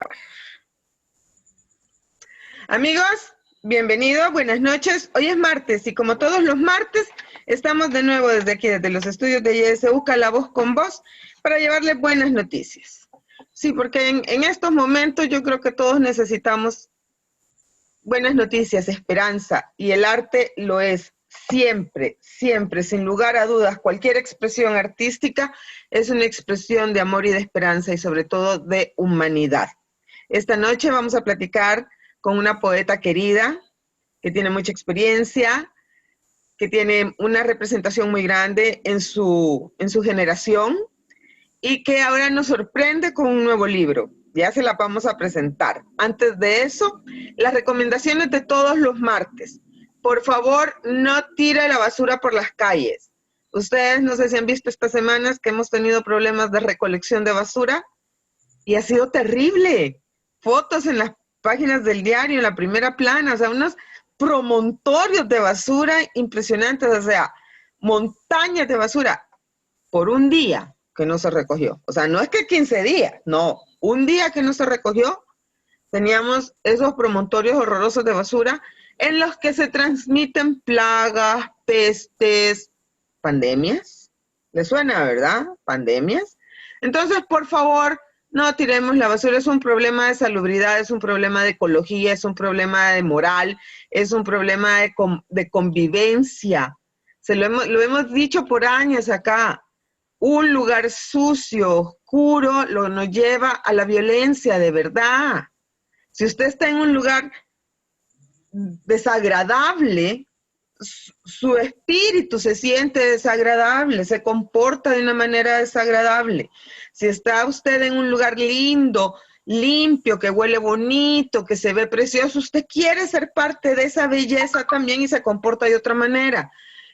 grabar. Amigos, bienvenidos, buenas noches. Hoy es martes y como todos los martes, estamos de nuevo desde aquí, desde los estudios de YSU La Voz con Voz, para llevarles buenas noticias. Sí, porque en estos momentos yo creo que todos necesitamos buenas noticias, esperanza, y el arte lo es siempre, siempre, sin lugar a dudas. Cualquier expresión artística es una expresión de amor y de esperanza y sobre todo de humanidad. Esta noche vamos a platicar con una poeta querida, que tiene mucha experiencia, que tiene una representación muy grande en su generación y que ahora nos sorprende con un nuevo libro. Ya se la vamos a presentar. Antes de eso, las recomendaciones de todos los martes. Por favor, no tire la basura por las calles. Ustedes no sé si han visto estas semanas que hemos tenido problemas de recolección de basura y ha sido terrible. Fotos en las páginas del diario, en la primera plana, o sea, unos promontorios de basura impresionantes, o sea, montañas de basura por un día que no se recogió. O sea, no es que 15 días, no, un día que no se recogió, teníamos esos promontorios horrorosos de basura en los que se transmiten plagas, pestes, pandemias. ¿Les suena, verdad? Pandemias. Entonces, por favor, no tiremos la basura. Es un problema de salubridad, es un problema de ecología, es un problema de moral, es un problema de convivencia. Lo hemos dicho por años acá. Un lugar sucio, oscuro, nos lleva a la violencia de verdad. Si usted está en un lugar desagradable, su espíritu se siente desagradable, se comporta de una manera desagradable. Si está usted en un lugar lindo, limpio, que huele bonito, que se ve precioso, usted quiere ser parte de esa belleza también y se comporta de otra manera.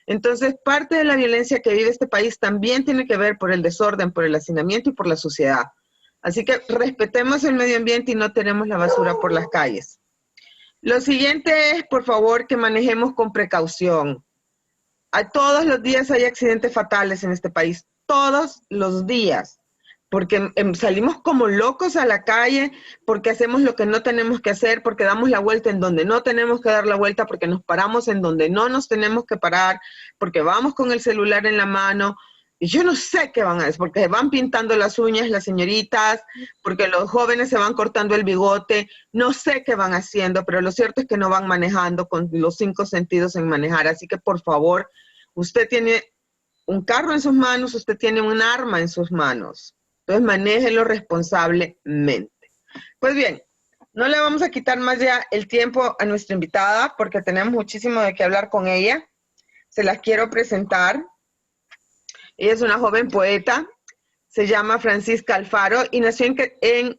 Entonces, parte de la violencia que vive este país también tiene que ver por el desorden, por el hacinamiento y por la suciedad. Así que respetemos el medio ambiente y no tiremos la basura por las calles. Lo siguiente es, por favor, que manejemos con precaución. Todos los días hay accidentes fatales en este país, todos los días, porque salimos como locos a la calle, porque hacemos lo que no tenemos que hacer, porque damos la vuelta en donde no tenemos que dar la vuelta, porque nos paramos en donde no nos tenemos que parar, porque vamos con el celular en la mano. Y yo no sé qué van a hacer, porque se van pintando las uñas las señoritas, porque los jóvenes se van cortando el bigote, no sé qué van haciendo, pero lo cierto es que no van manejando con los 5 sentidos en manejar. Así que, por favor, usted tiene un carro en sus manos, usted tiene un arma en sus manos. Entonces, manéjelo responsablemente. Pues bien, no le vamos a quitar más ya el tiempo a nuestra invitada, porque tenemos muchísimo de qué hablar con ella. Se las quiero presentar. Ella es una joven poeta, se llama Francisca Alfaro y nació en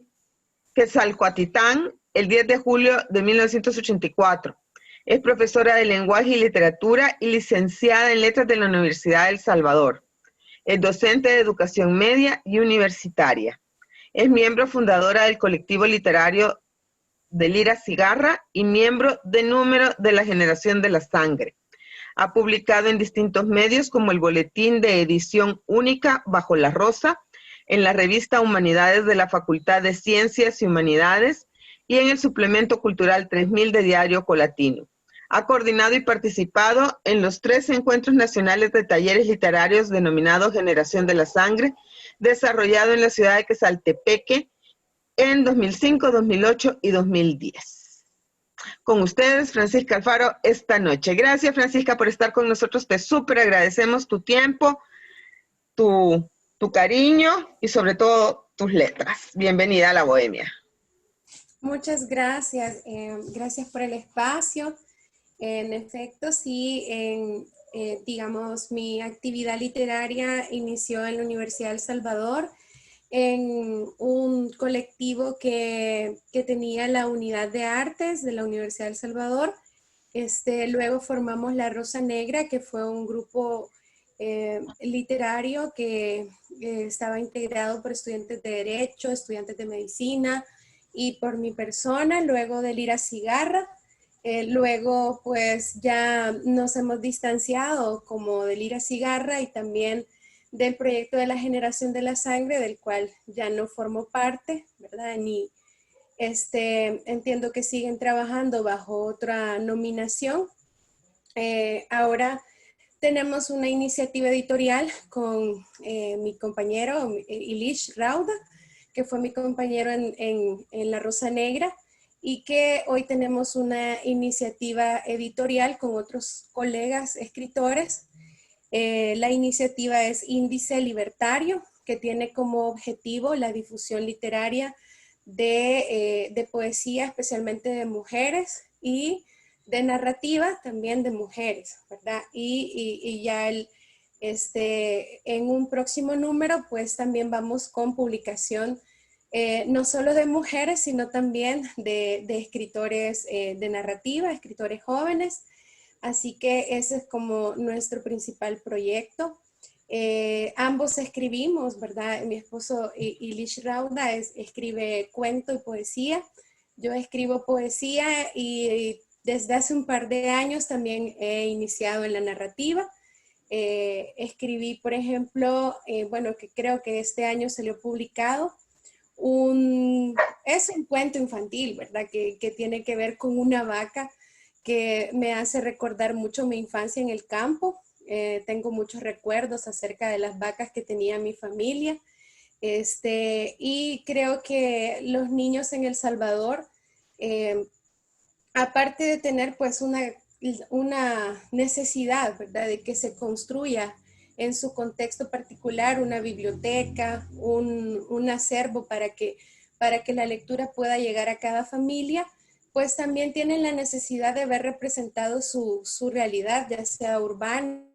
Quetzalcoatlán el 10 de julio de 1984. Es profesora de lenguaje y literatura y licenciada en letras de la Universidad de El Salvador. Es docente de educación media y universitaria. Es miembro fundadora del colectivo literario de Lira Cigarra y miembro de número de la Generación de la Sangre. Ha publicado en distintos medios como el Boletín de Edición Única Bajo la Rosa, en la revista Humanidades de la Facultad de Ciencias y Humanidades y en el suplemento cultural 3000 de Diario Colatino. Ha coordinado y participado en los 3 encuentros nacionales de talleres literarios denominados Generación de la Sangre, desarrollado en la ciudad de Quezaltepeque en 2005, 2008 y 2010. Con ustedes, Francisca Alfaro, esta noche. Gracias, Francisca, por estar con nosotros. Te súper agradecemos tu tiempo, tu cariño y sobre todo tus letras. Bienvenida a La Bohemia. Muchas gracias. Gracias por el espacio. En efecto, sí, digamos, mi actividad literaria inició en la Universidad de El Salvador, en un colectivo que tenía la unidad de artes de la Universidad de El Salvador. Luego formamos La Rosa Negra, que fue un grupo literario que estaba integrado por estudiantes de Derecho, estudiantes de Medicina y por mi persona, luego de Lira Cigarra. Luego pues ya nos hemos distanciado como de Lira Cigarra y también del proyecto de la Generación de la Sangre, del cual ya no formo parte, ¿verdad? Entiendo que siguen trabajando bajo otra nominación. Ahora tenemos una iniciativa editorial con mi compañero Ilish Rauda, que fue mi compañero en La Rosa Negra, y que hoy tenemos una iniciativa editorial con otros colegas escritores. La iniciativa es Índice Libertario, que tiene como objetivo la difusión literaria de poesía, especialmente de mujeres, y de narrativa también de mujeres, ¿verdad? Y ya en un próximo número, pues también vamos con publicación no solo de mujeres, sino también de escritores de narrativa, escritores jóvenes. Así que ese es como nuestro principal proyecto. Ambos escribimos, ¿verdad? Mi esposo Ilish Rauda escribe cuento y poesía. Yo escribo poesía y desde hace un par de años también he iniciado en la narrativa. Escribí, por ejemplo, bueno, que creo que este año salió publicado, es un cuento infantil, ¿verdad? Que tiene que ver con una vaca que me hace recordar mucho mi infancia en el campo. Tengo muchos recuerdos acerca de las vacas que tenía mi familia. Y creo que los niños en El Salvador, eh, aparte de tener pues una necesidad, ¿verdad? De que se construya en su contexto particular una biblioteca, un acervo para que la lectura pueda llegar a cada familia, pues también tienen la necesidad de ver representado su realidad, ya sea urbana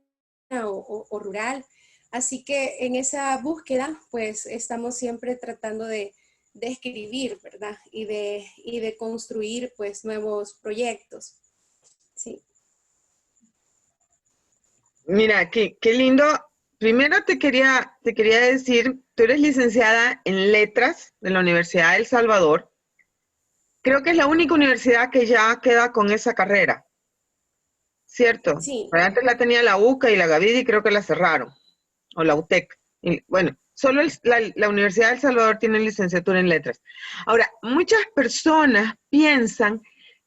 o rural. Así que en esa búsqueda, pues estamos siempre tratando de escribir, ¿verdad? Y de construir, pues, nuevos proyectos. Sí. Mira, qué lindo. Primero te quería decir, tú eres licenciada en Letras de la Universidad de El Salvador. Creo que es la única universidad que ya queda con esa carrera, ¿cierto? Sí. Pero antes la tenía la UCA y la Gavidi y creo que la cerraron, o la UTEC. Y, bueno, solo la Universidad de El Salvador tiene licenciatura en Letras. Ahora, muchas personas piensan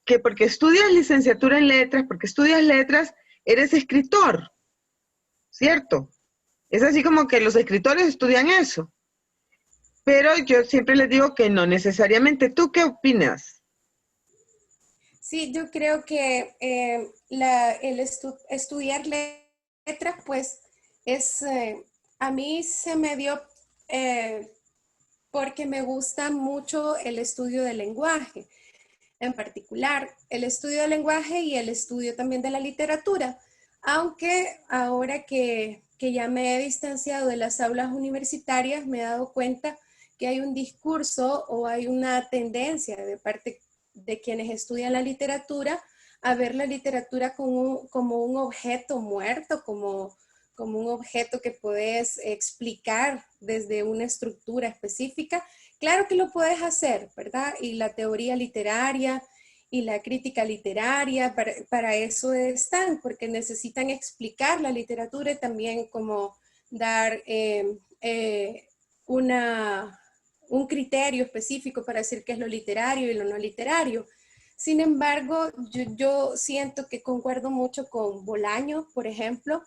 que porque estudias licenciatura en Letras, porque estudias letras, eres escritor, ¿cierto? Es así como que los escritores estudian eso. Pero yo siempre les digo que no necesariamente. ¿Tú qué opinas? Sí, yo creo que estudiar letras, pues, a mí se me dio eh, porque me gusta mucho el estudio del lenguaje, en particular el estudio del lenguaje y el estudio también de la literatura, aunque ahora que ya me he distanciado de las aulas universitarias, me he dado cuenta que hay un discurso o hay una tendencia de parte de quienes estudian la literatura a ver la literatura como un objeto muerto, como un objeto que puedes explicar desde una estructura específica. Claro que lo puedes hacer, ¿verdad? Y la teoría literaria y la crítica literaria, para eso están, porque necesitan explicar la literatura y también como dar una, un criterio específico para decir qué es lo literario y lo no literario. Sin embargo, yo siento que concuerdo mucho con Bolaño, por ejemplo,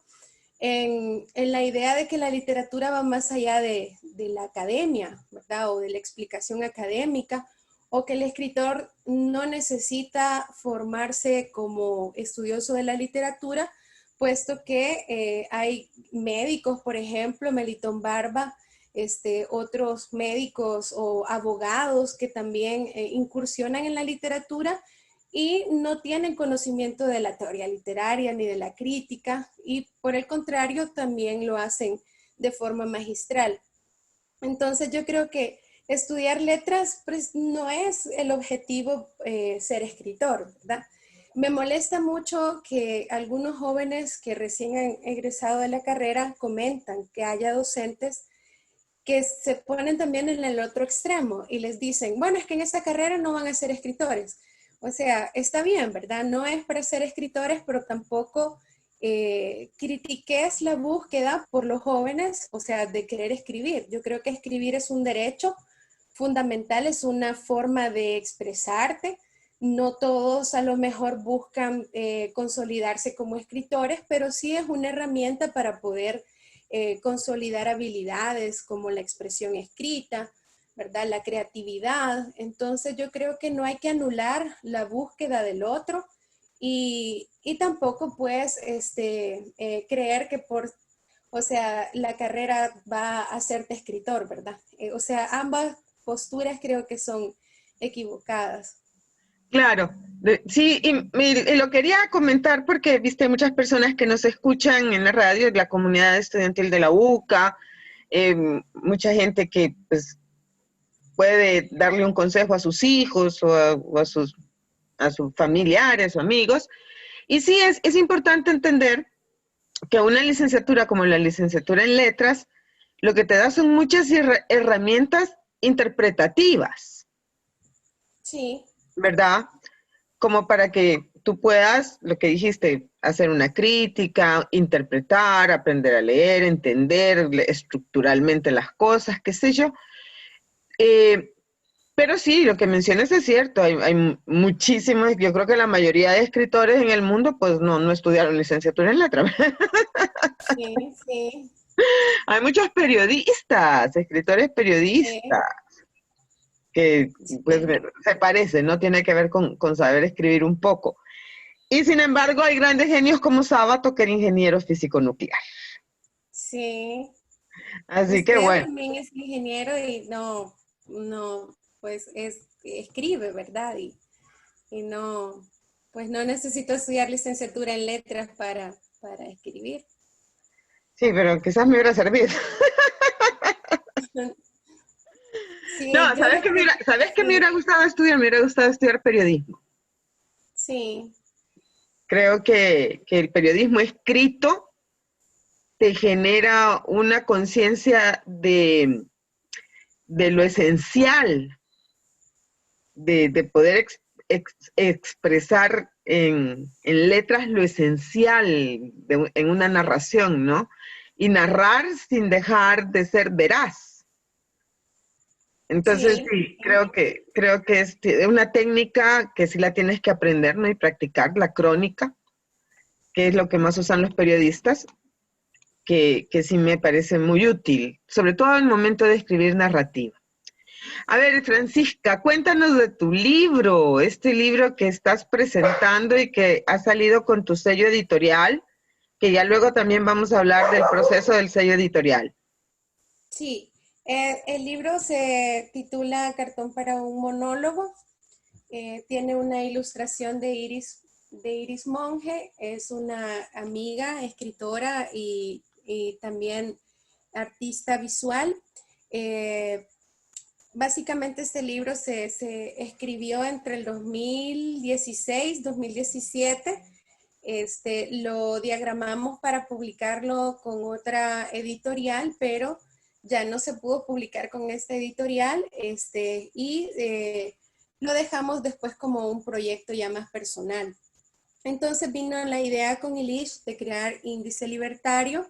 en la idea de que la literatura va más allá de la academia, ¿verdad? O de la explicación académica, o que el escritor no necesita formarse como estudioso de la literatura, puesto que hay médicos, por ejemplo, Melitón Barba, otros médicos o abogados que también incursionan en la literatura y no tienen conocimiento de la teoría literaria ni de la crítica y por el contrario también lo hacen de forma magistral. Entonces yo creo que estudiar letras pues, no es el objetivo ser escritor, ¿verdad? Me molesta mucho que algunos jóvenes que recién han egresado de la carrera comentan que haya docentes que se ponen también en el otro extremo y les dicen, bueno, es que en esta carrera no van a ser escritores. O sea, está bien, ¿verdad? No es para ser escritores, pero tampoco critiques la búsqueda por los jóvenes, o sea, de querer escribir. Yo creo que escribir es un derecho fundamental, es una forma de expresarte. No todos a lo mejor buscan consolidarse como escritores, pero sí es una herramienta para poder consolidar habilidades como la expresión escrita, ¿verdad? La creatividad. Entonces yo creo que no hay que anular la búsqueda del otro y tampoco pues creer que o sea, la carrera va a hacerte escritor, ¿verdad? O sea, ambas posturas creo que son equivocadas. Claro, sí, y lo quería comentar porque, viste, muchas personas que nos escuchan en la radio, la comunidad estudiantil de la UCA, mucha gente que pues, puede darle un consejo a sus hijos o a sus familiares o amigos. Y sí, es importante entender que una licenciatura como la licenciatura en letras, lo que te da son muchas herramientas interpretativas, Sí, ¿verdad? Como para que tú puedas, lo que dijiste, hacer una crítica, interpretar, aprender a leer, entender estructuralmente las cosas, qué sé yo. Eh, pero sí, lo que mencionas es cierto, hay muchísimos, yo creo que la mayoría de escritores en el mundo pues no estudiaron licenciatura en letras. sí, sí, Hay muchos periodistas, escritores periodistas, sí, que pues sí, se parece, ¿no? Tiene que ver con saber escribir un poco. Y sin embargo, hay grandes genios como Sábato, que era ingeniero físico nuclear. sí. Así que Usted bueno, también es ingeniero y pues escribe, ¿verdad? Y no, pues no necesito estudiar licenciatura en letras para escribir. sí, pero quizás me hubiera servido. Sí, No, yo lo que, ¿sabes qué me sí, hubiera gustado estudiar? Me hubiera gustado estudiar periodismo. sí, Creo que el periodismo escrito te genera una conciencia de lo esencial, de poder expresar en letras lo esencial en una narración, ¿no? Y narrar sin dejar de ser veraz. Entonces, sí, sí, creo que es una técnica que sí la tienes que aprender, ¿no? Y practicar, la crónica, que es lo que más usan los periodistas, que sí me parece muy útil, sobre todo en el momento de escribir narrativa. A ver, Francisca, cuéntanos de tu libro, este libro que estás presentando y que ha salido con tu sello editorial, que ya luego también vamos a hablar del proceso del sello editorial. sí. El libro se titula Cartón para un monólogo. Tiene una ilustración de Iris Monge, es una amiga, escritora y también artista visual. Eh, Básicamente este libro se escribió entre el 2016, 2017. Lo diagramamos para publicarlo con otra editorial, pero ya no se pudo publicar con esta editorial lo dejamos después como un proyecto ya más personal. Entonces vino la idea con Ilish de crear Índice Libertario,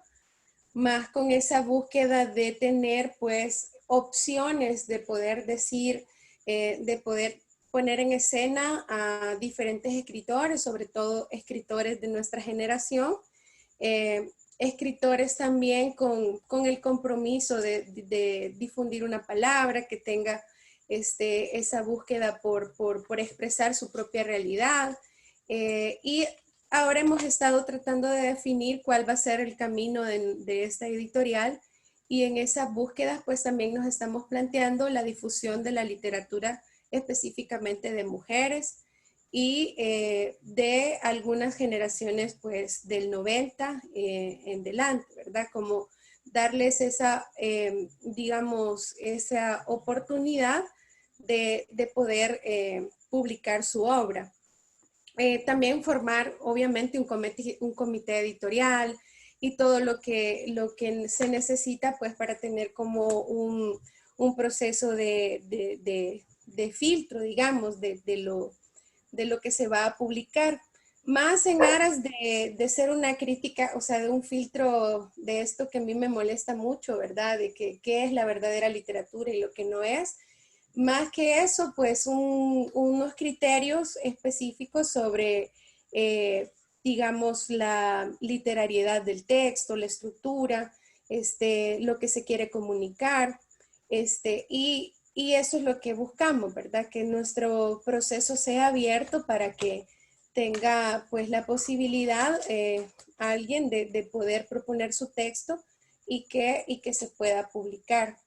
más con esa búsqueda de tener pues opciones de poder decir, de poder poner en escena a diferentes escritores, sobre todo escritores de nuestra generación, escritores también con el compromiso de difundir una palabra que tenga esa búsqueda por expresar su propia realidad. Y ahora hemos estado tratando de definir cuál va a ser el camino de esta editorial y en esas búsquedas pues también nos estamos planteando la difusión de la literatura específicamente de mujeres y de algunas generaciones pues del 90 en delante, ¿verdad? Como darles esa, digamos, esa oportunidad de poder publicar su obra. También formar, obviamente, un comité editorial y todo lo que se necesita, pues, para tener como un proceso de filtro, digamos, de lo que se va a publicar. Más en aras de ser una crítica, o sea, de un filtro de esto que a mí me molesta mucho, ¿verdad? De que qué es la verdadera literatura y lo que no es. más que eso, pues unos criterios específicos sobre, digamos, la literariedad del texto, la estructura, lo que se quiere comunicar, y eso es lo que buscamos, ¿verdad? Que nuestro proceso sea abierto para que tenga pues la posibilidad alguien de poder proponer su texto y que se pueda publicar.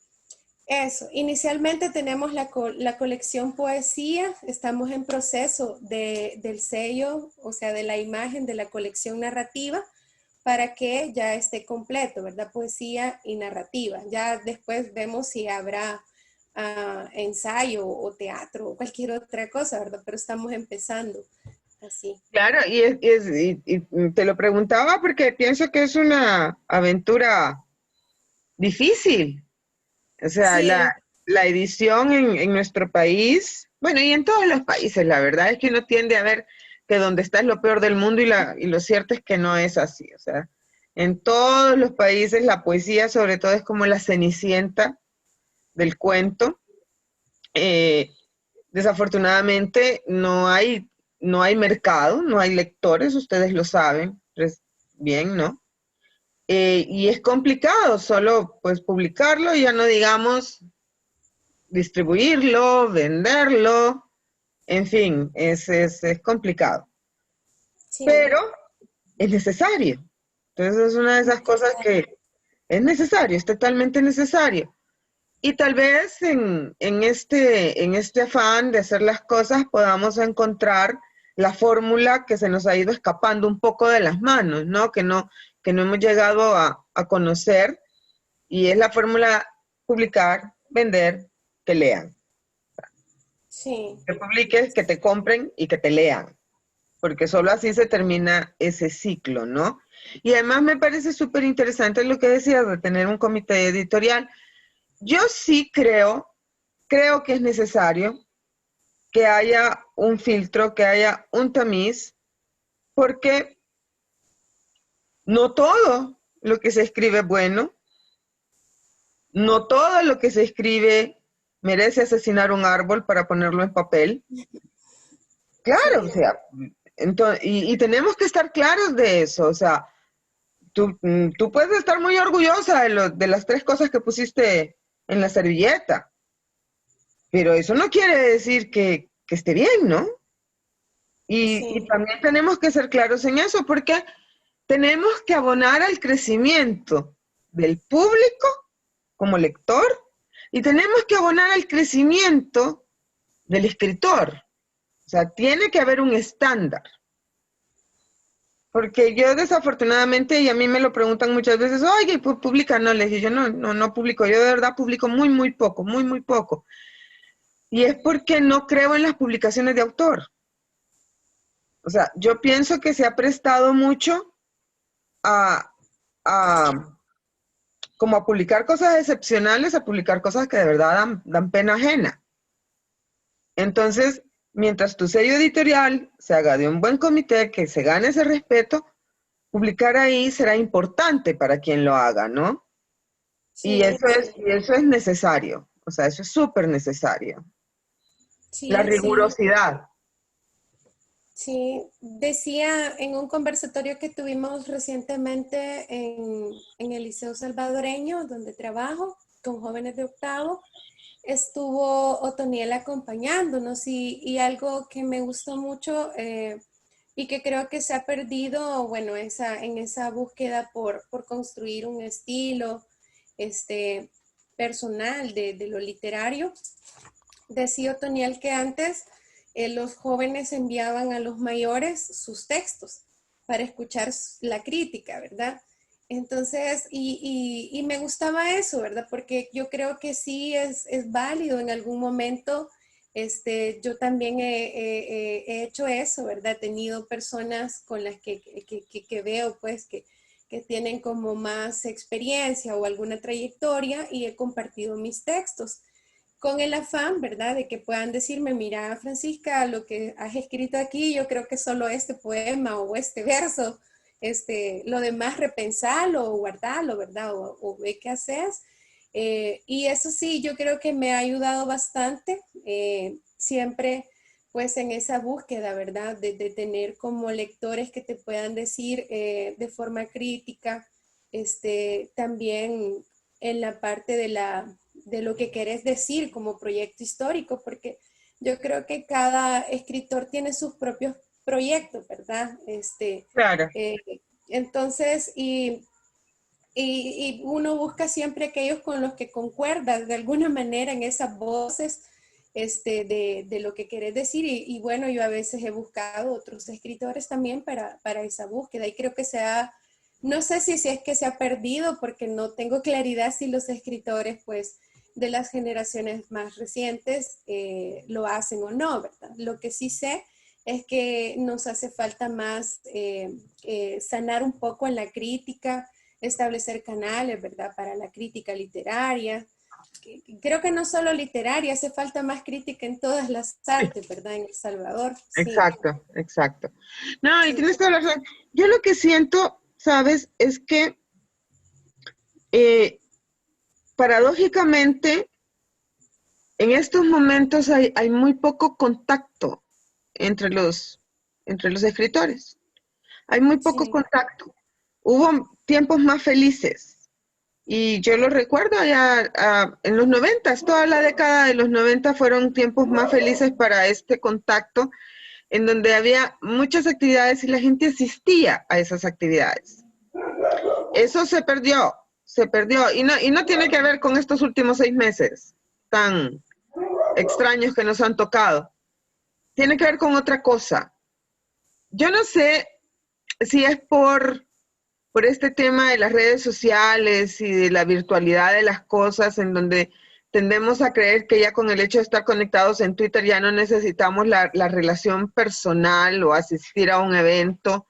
Eso, inicialmente tenemos la colección Poesía, estamos en proceso del sello, o sea, de la imagen de la colección narrativa, para que ya esté completo, ¿verdad? Poesía y narrativa. Ya después vemos si habrá ensayo o teatro o cualquier otra cosa, ¿verdad? Pero estamos empezando así. Claro, y te lo preguntaba porque pienso que es una aventura difícil. O sea, Sí, la edición en nuestro país, bueno, y en todos los países, la verdad es que uno tiende a ver que donde está es lo peor del mundo y lo cierto es que no es así. O sea, en todos los países la poesía sobre todo es como la cenicienta del cuento. Eh, Desafortunadamente no hay mercado, no hay lectores, ustedes lo saben, pues bien, ¿no? Y es complicado solo pues publicarlo, ya no digamos distribuirlo, venderlo, en fin, es complicado, sí, pero es necesario. Entonces es una de esas cosas que es necesario, es totalmente necesario. Y tal vez en este afán de hacer las cosas podamos encontrar la fórmula que se nos ha ido escapando un poco de las manos, ¿no? Que no hemos llegado a conocer, y es la fórmula publicar, vender, que lean. sí, Que publiques, que te compren y que te lean, porque solo así se termina ese ciclo, ¿no? Y además me parece súper interesante lo que decías de tener un comité editorial. Yo sí creo que es necesario que haya un filtro, que haya un tamiz, porque no todo lo que se escribe es bueno, no todo lo que se escribe merece asesinar un árbol para ponerlo en papel. Claro, o sí, sea, entonces, y tenemos que estar claros de eso, o sea, tú puedes estar muy orgullosa de las tres cosas que pusiste en la servilleta, pero eso no quiere decir que esté bien, ¿no? Y sí, también tenemos que ser claros en eso, porque tenemos que abonar al crecimiento del público como lector y tenemos que abonar al crecimiento del escritor. O sea, tiene que haber un estándar. Porque yo desafortunadamente, y a mí me lo preguntan muchas veces, oye, pues publica, no, les digo, yo no publico, yo de verdad publico muy poco, muy poco. Y es porque no creo en las publicaciones de autor. O sea, yo pienso que se ha prestado mucho a, a como a publicar cosas excepcionales, a publicar cosas que de verdad dan pena ajena. Entonces, mientras tu sello editorial se haga de un buen comité, que se gane ese respeto, publicar ahí será importante para quien lo haga, ¿no? sí, sí, Y eso es necesario, o sea, eso es súper necesario. La sí, sí. rigurosidad. Sí, decía en un conversatorio que tuvimos recientemente en el Liceo Salvadoreño, donde trabajo con jóvenes de octavo, estuvo Otoniel acompañándonos y algo que me gustó mucho y que creo que se ha perdido, bueno, en esa búsqueda por construir un estilo este, personal de lo literario. Decía Otoniel que antes los jóvenes enviaban a los mayores sus textos para escuchar la crítica, ¿verdad? Entonces, y me gustaba eso, ¿verdad? Porque yo creo que sí es válido en algún momento. Yo también he hecho eso, ¿verdad? He tenido personas con las que veo, pues, que tienen como más experiencia o alguna trayectoria y he compartido mis textos con el afán, ¿verdad?, de que puedan decirme, mira, Francisca, lo que has escrito aquí, yo creo que solo este poema o este verso, lo demás repensalo o guardalo, ¿verdad?, o ve qué haces. Y eso sí, yo creo que me ha ayudado bastante, siempre pues en esa búsqueda, ¿verdad? De tener como lectores que te puedan decir de forma crítica, también en la parte de lo que querés decir como proyecto histórico, porque yo creo que cada escritor tiene sus propios proyectos, ¿verdad? Claro. Eh, entonces, y uno busca siempre aquellos con los que concuerda de alguna manera en esas voces de lo que querés decir. Y bueno, yo a veces he buscado otros escritores también para esa búsqueda y creo que no sé si es que se ha perdido porque no tengo claridad si los escritores pues de las generaciones más recientes lo hacen o no, ¿verdad? Lo que sí sé es que nos hace falta más sanar un poco en la crítica, establecer canales, ¿verdad? Para la crítica literaria. Creo que no solo literaria, hace falta más crítica en todas las Sí, artes, ¿verdad? En El Salvador, sí. exacto, exacto. No, y Sí, tienes toda la razón. Yo lo que siento, ¿sabes? Es que eh, paradójicamente en estos momentos hay muy poco contacto entre entre los escritores. Hay muy poco sí, contacto. Hubo tiempos más felices. Y yo lo recuerdo allá en los 90, toda la década de los 90 fueron tiempos más felices para este contacto, en donde había muchas actividades y la gente asistía a esas actividades. Eso se perdió, y no tiene que ver con estos últimos 6 meses tan extraños que nos han tocado. Tiene que ver con otra cosa. Yo no sé si es por este tema de las redes sociales y de la virtualidad de las cosas, en donde tendemos a creer que ya con el hecho de estar conectados en Twitter ya no necesitamos la relación personal o asistir a un evento,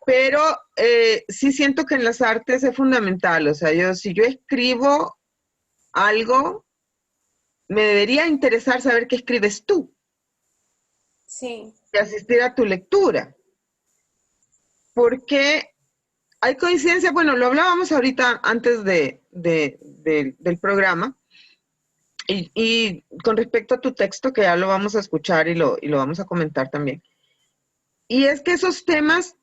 pero sí siento que en las artes es fundamental, o sea, si yo escribo algo, me debería interesar saber qué escribes tú sí, y asistir a tu lectura, porque hay coincidencia, bueno, lo hablábamos ahorita antes del programa, y con respecto a tu texto, que ya lo vamos a escuchar y lo vamos a comentar también. Y es que esos temas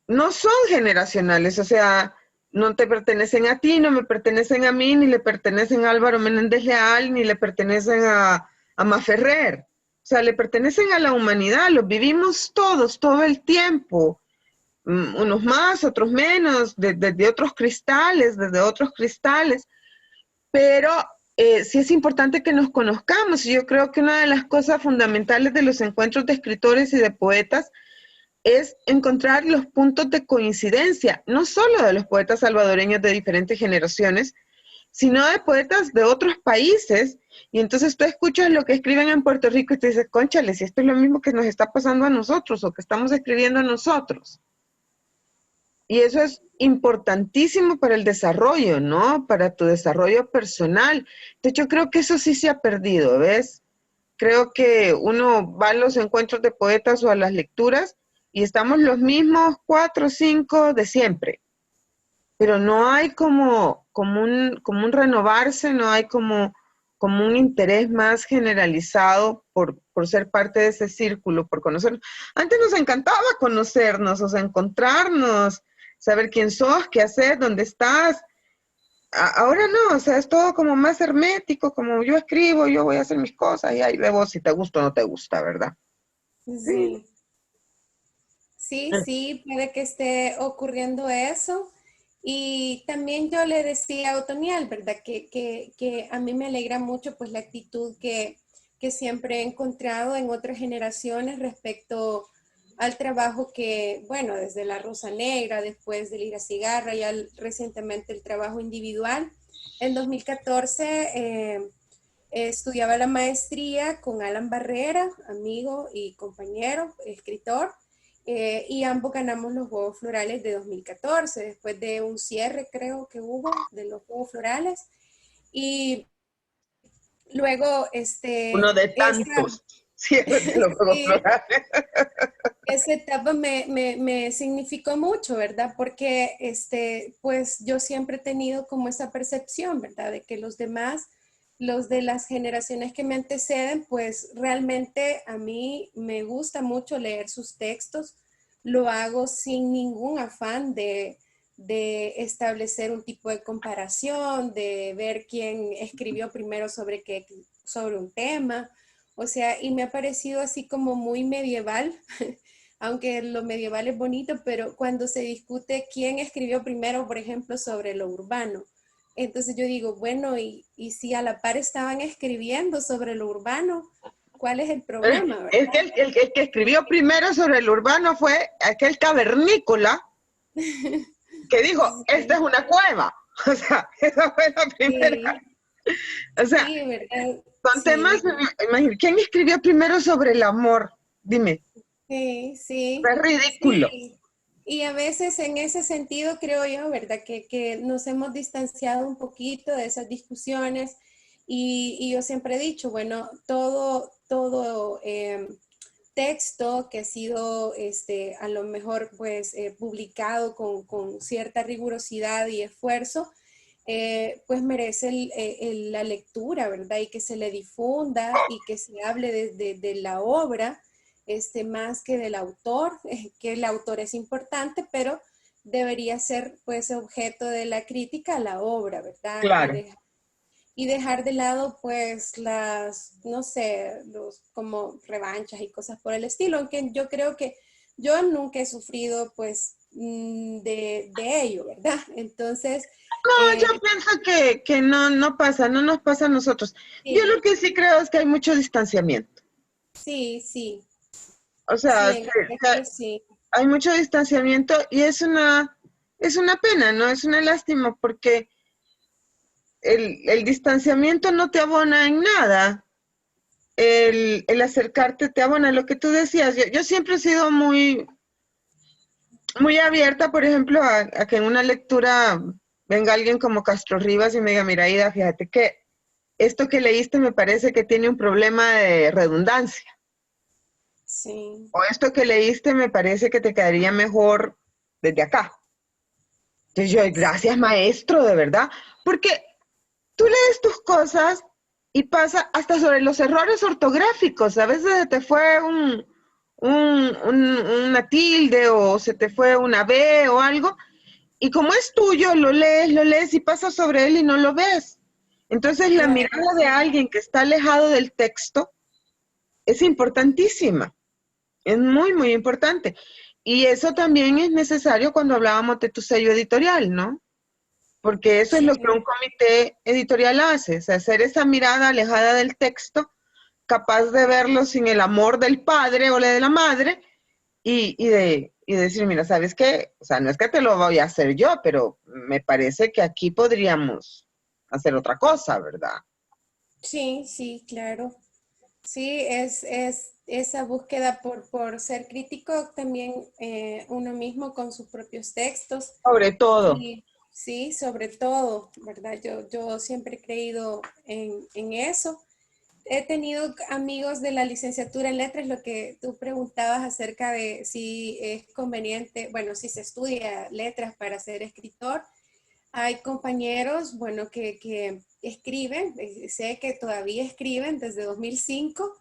no son generacionales, o sea, no te pertenecen a ti, no me pertenecen a mí, ni le pertenecen a Álvaro Menéndez Leal, ni le pertenecen a Maferrer. O sea, le pertenecen a la humanidad, los vivimos todos, todo el tiempo. Unos más, otros menos, desde otros cristales, desde otros cristales, pero sí es importante que nos conozcamos. Y yo creo que una de las cosas fundamentales de los encuentros de escritores y de poetas es encontrar los puntos de coincidencia, no solo de los poetas salvadoreños de diferentes generaciones, sino de poetas de otros países. Y entonces tú escuchas lo que escriben en Puerto Rico y te dices, cónchale, si esto es lo mismo que nos está pasando a nosotros o que estamos escribiendo a nosotros. Y eso es importantísimo para el desarrollo, ¿no? Para tu desarrollo personal. De hecho, creo que eso sí se ha perdido, ¿ves? Creo que uno va a los encuentros de poetas o a las lecturas y estamos los mismos 4 o 5 de siempre, pero no hay como un renovarse, no hay como un interés más generalizado por ser parte de ese círculo, por conocernos. Antes nos encantaba conocernos, o sea, encontrarnos, saber quién sos, qué haces, dónde estás. Ahora no, o sea, es todo como más hermético, como yo escribo, yo voy a hacer mis cosas y ahí veo si te gusta o no te gusta, ¿verdad? Sí. sí. Sí, sí, puede que esté ocurriendo eso. Y también yo le decía a Otoniel, ¿verdad? Que a mí me alegra mucho pues la actitud que siempre he encontrado en otras generaciones respecto al trabajo que, bueno, desde la Rosa Negra, después de Lira Cigarra, ya recientemente el trabajo individual. En 2014 estudiaba la maestría con Alan Barrera, amigo y compañero, escritor, y ambos ganamos los Juegos Florales de 2014, después de un cierre creo que hubo de los Juegos Florales. Y luego, Uno de esta, tantos cierres de los Juegos sí, Florales. esa etapa me significó mucho, ¿verdad? Porque pues yo siempre he tenido como esa percepción, ¿verdad? De que los demás, los de las generaciones que me anteceden, pues realmente a mí me gusta mucho leer sus textos. Lo hago sin ningún afán de establecer un tipo de comparación, de ver quién escribió primero sobre un tema. O sea, y me ha parecido así como muy medieval, aunque lo medieval es bonito, pero cuando se discute quién escribió primero, por ejemplo, sobre lo urbano. Entonces yo digo, bueno, y si a la par estaban escribiendo sobre lo urbano, ¿cuál es el problema, Es que verdad? el que escribió primero sobre el urbano fue aquel cavernícola que dijo, esta es Sí, una cueva. O sea, esa fue la primera. sí, O sea, sí, ¿verdad? son Sí, temas, imagínate, ¿quién escribió primero sobre el amor? Dime, sí, sí, es ridículo. sí. Y a veces en ese sentido creo yo, ¿verdad? Que nos hemos distanciado un poquito de esas discusiones y yo siempre he dicho, bueno, todo texto que ha sido a lo mejor pues publicado con cierta rigurosidad y esfuerzo, pues merece la lectura, ¿verdad? Y que se le difunda y que se hable de la obra, más que del autor, que el autor es importante, pero debería ser pues objeto de la crítica a la obra, ¿verdad? Claro. Y dejar de lado pues no sé, los como revanchas y cosas por el estilo, aunque yo creo que yo nunca he sufrido pues de ello, ¿verdad? Entonces, No, yo eh, pienso que no, no pasa, no nos pasa a nosotros. Yo lo sí, que sí creo es que hay mucho distanciamiento. sí, sí, O sí, sea, en efecto sí, hay mucho distanciamiento y es una pena, ¿no? Es una lástima porque el distanciamiento no te abona en nada. El acercarte te abona lo que tú decías. Yo siempre he sido muy, muy abierta, por ejemplo, a que en una lectura venga alguien como Castro Rivas y me diga, mira, Ida, fíjate que esto que leíste me parece que tiene un problema de redundancia. sí, O esto que leíste me parece que te quedaría mejor desde acá. Entonces yo, gracias maestro, de verdad, porque tú lees tus cosas y pasa hasta sobre los errores ortográficos. A veces te fue una tilde o se te fue una B o algo, y como es tuyo, lo lees y pasas sobre él y no lo ves. Entonces la claro, mirada de sí, alguien que está alejado del texto es importantísima, es muy, muy importante. Y eso también es necesario cuando hablábamos de tu sello editorial, ¿no? Porque eso es lo que un sí. comité editorial hace, es hacer esa mirada alejada del texto, capaz de verlo sin el amor del padre o de la madre, y decir, mira, ¿sabes qué? O sea, no es que te lo voy a hacer yo, pero me parece que aquí podríamos hacer otra cosa, ¿verdad? Sí, sí, claro. Sí, es esa búsqueda por ser crítico también uno mismo con sus propios textos. Sobre todo. Y sí, sobre todo, ¿verdad? Yo siempre he creído en eso. He tenido amigos de la licenciatura en letras, lo que tú preguntabas acerca de si es conveniente, bueno, si se estudia letras para ser escritor. Hay compañeros, bueno, que escriben, sé que todavía escriben desde 2005,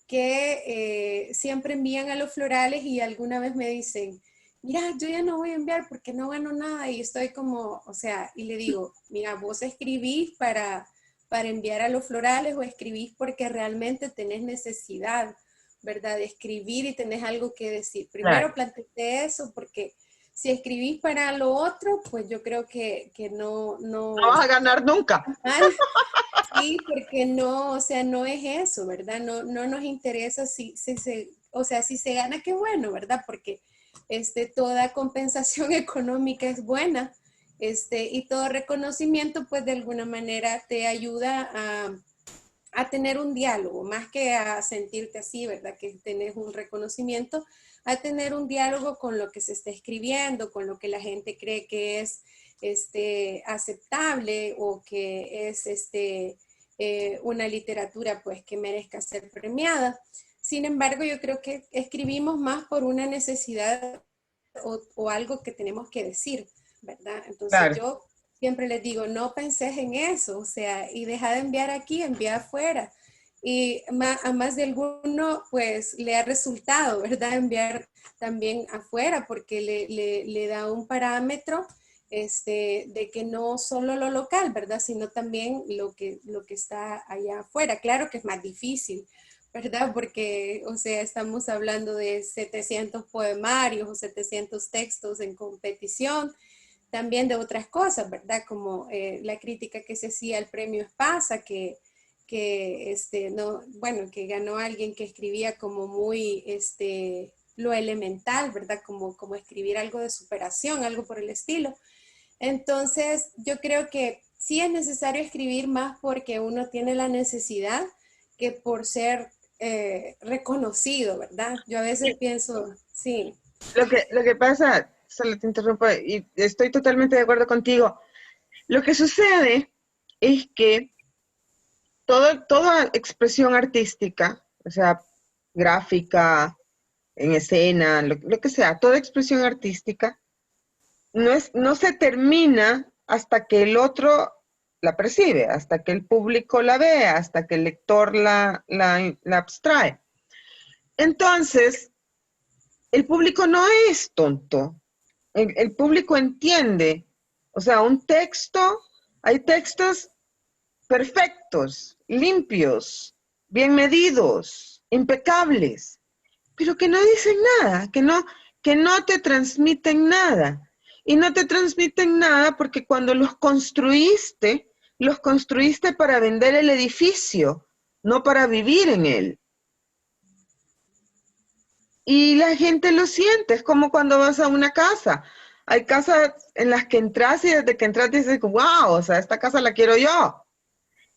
que siempre envían a los florales y alguna vez me dicen, mira, yo ya no voy a enviar porque no gano nada y estoy como, o sea, y le digo, mira, vos escribís para enviar a los florales o escribís porque realmente tenés necesidad, ¿verdad? De escribir y tenés algo que decir. Claro. Primero planteate eso porque si escribís para lo otro, pues yo creo que No vas a ganar nunca. mal, sí, porque no, o sea, no es eso, ¿verdad? No nos interesa o sea, si se gana, qué bueno, ¿verdad? Porque toda compensación económica es buena, y todo reconocimiento, pues de alguna manera te ayuda a tener un diálogo, más que a sentirte así, ¿verdad? Que tenés un reconocimiento, a tener un diálogo con lo que se está escribiendo, con lo que la gente cree que es aceptable o que es una literatura pues que merezca ser premiada. Sin embargo, yo creo que escribimos más por una necesidad o algo que tenemos que decir, ¿verdad? Entonces Claro. yo siempre les digo, no penses en eso, o sea, y deja de enviar aquí, envía afuera. Y a más de alguno, pues, le ha resultado, ¿verdad? Enviar también afuera, porque le da un parámetro de que no solo lo local, ¿verdad? Sino también lo que está allá afuera. Claro que es más difícil, ¿verdad? Porque, o sea, estamos hablando de 700 poemarios o 700 textos en competición, también de otras cosas, ¿verdad? Como la crítica que se hacía al premio Espasa, no, bueno, que ganó alguien que escribía como muy, lo elemental, ¿verdad? Como escribir algo de superación, algo por el estilo. Entonces, yo creo que sí es necesario escribir más porque uno tiene la necesidad que por ser reconocido, ¿verdad? Yo a veces pienso, sí. Lo que pasa, solo te interrumpo, y estoy totalmente de acuerdo contigo. Lo que sucede es que toda expresión artística, o sea, gráfica, en escena, lo que sea, toda expresión artística, no se termina hasta que el otro la percibe, hasta que el público la ve, hasta que el lector la abstrae. Entonces, el público no es tonto, el público entiende. O sea, hay textos perfectos, limpios, bien medidos, impecables, pero que no dicen nada, que no te transmiten nada. Y no te transmiten nada porque cuando los construiste para vender el edificio, no para vivir en él. Y la gente lo siente, es como cuando vas a una casa. Hay casas en las que entras y desde que entras dices, wow, o sea, esta casa la quiero yo.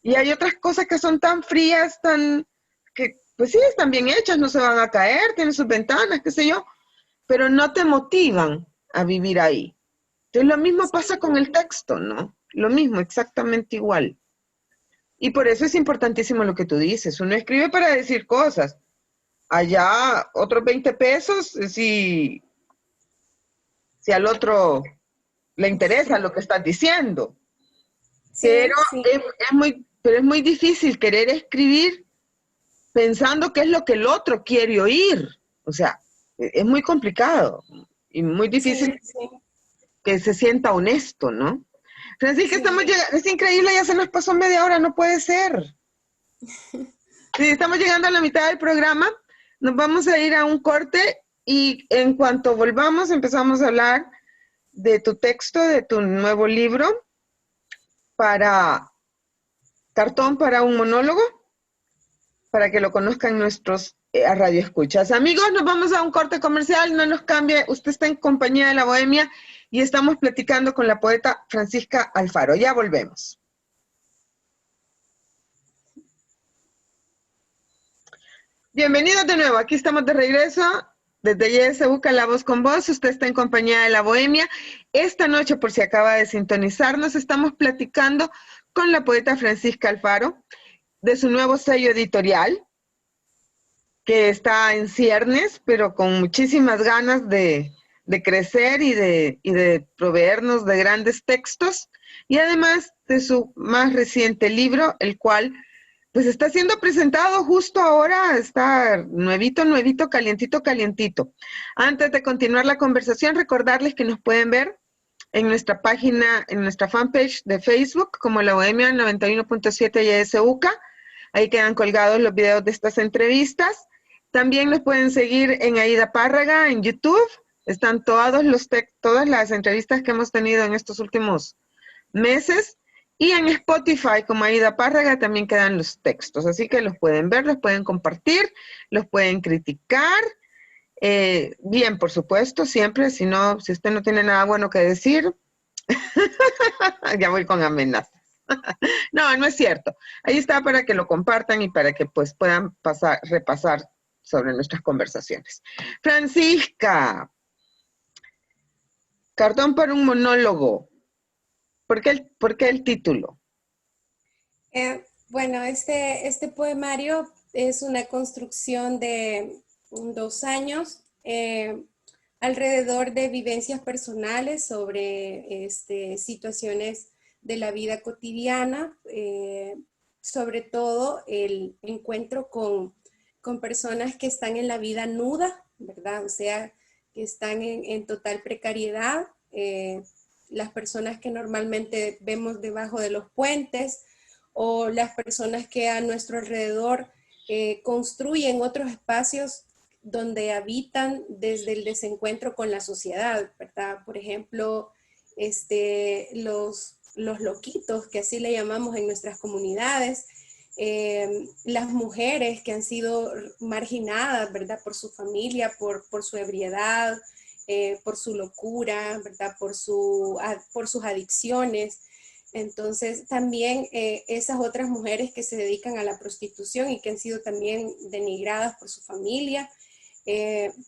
Y hay otras cosas que son tan frías, que pues sí, están bien hechas, no se van a caer, tienen sus ventanas, qué sé yo, pero no te motivan a vivir ahí. Entonces lo mismo pasa con el texto, ¿no? Lo mismo, exactamente igual. Y por eso es importantísimo lo que tú dices. Uno escribe para decir cosas. Allá otros 20 pesos si al otro le interesa lo que estás diciendo. Pero Sí, sí. pero es muy difícil querer escribir pensando qué es lo que el otro quiere oír. O sea, es muy complicado y muy Sí, difícil sí, que se sienta honesto, ¿no? Francisca, sí. es increíble, ya se nos pasó media hora, no puede ser. Sí, estamos llegando a la mitad del programa, nos vamos a ir a un corte y en cuanto volvamos empezamos a hablar de tu texto, de tu nuevo libro para Cartón para un monólogo, para que lo conozcan nuestros radioescuchas. Amigos, nos vamos a un corte comercial, no nos cambie, usted está en compañía de La Bohemia y estamos platicando con la poeta Francisca Alfaro. Ya volvemos. Bienvenidos de nuevo, aquí estamos de regreso desde YSUCA, La Voz con Voz. Usted está en compañía de La Bohemia. Esta noche, por si acaba de sintonizarnos, estamos platicando con la poeta Francisca Alfaro de su nuevo sello editorial, que está en ciernes, pero con muchísimas ganas de crecer y de proveernos de grandes textos, y además de su más reciente libro, el cual pues está siendo presentado justo ahora, está nuevito, nuevito, calientito, calientito. Antes de continuar la conversación, recordarles que nos pueden ver en nuestra página, en nuestra fanpage de Facebook, como La Bohemia 91.7 YSUCA. Ahí quedan colgados los videos de estas entrevistas. También nos pueden seguir en Aida Párraga, en YouTube. Están todas las entrevistas que hemos tenido en estos últimos meses. Y en Spotify, como Aida Párraga, también quedan los textos. Así que los pueden ver, los pueden compartir, los pueden criticar. Bien, por supuesto, siempre, si usted no tiene nada bueno que decir, ya voy con amenazas. No, no es cierto. Ahí está para que lo compartan y para que pues puedan repasar sobre nuestras conversaciones. Francisca, Cartón para un monólogo. ¿Por qué el título? Bueno, este poemario es una construcción de 2 años, alrededor de vivencias personales sobre situaciones de la vida cotidiana, sobre todo el encuentro con personas que están en la vida nuda, ¿verdad? O sea, que están en total precariedad, las personas que normalmente vemos debajo de los puentes, o las personas que a nuestro alrededor construyen otros espacios donde habitan desde el desencuentro con la sociedad, ¿verdad? Por ejemplo, los loquitos, que así le llamamos en nuestras comunidades, las mujeres que han sido marginadas, ¿verdad? Por su familia, por su ebriedad, por su locura, ¿verdad? Por sus adicciones. Entonces, también esas otras mujeres que se dedican a la prostitución y que han sido también denigradas por su familia,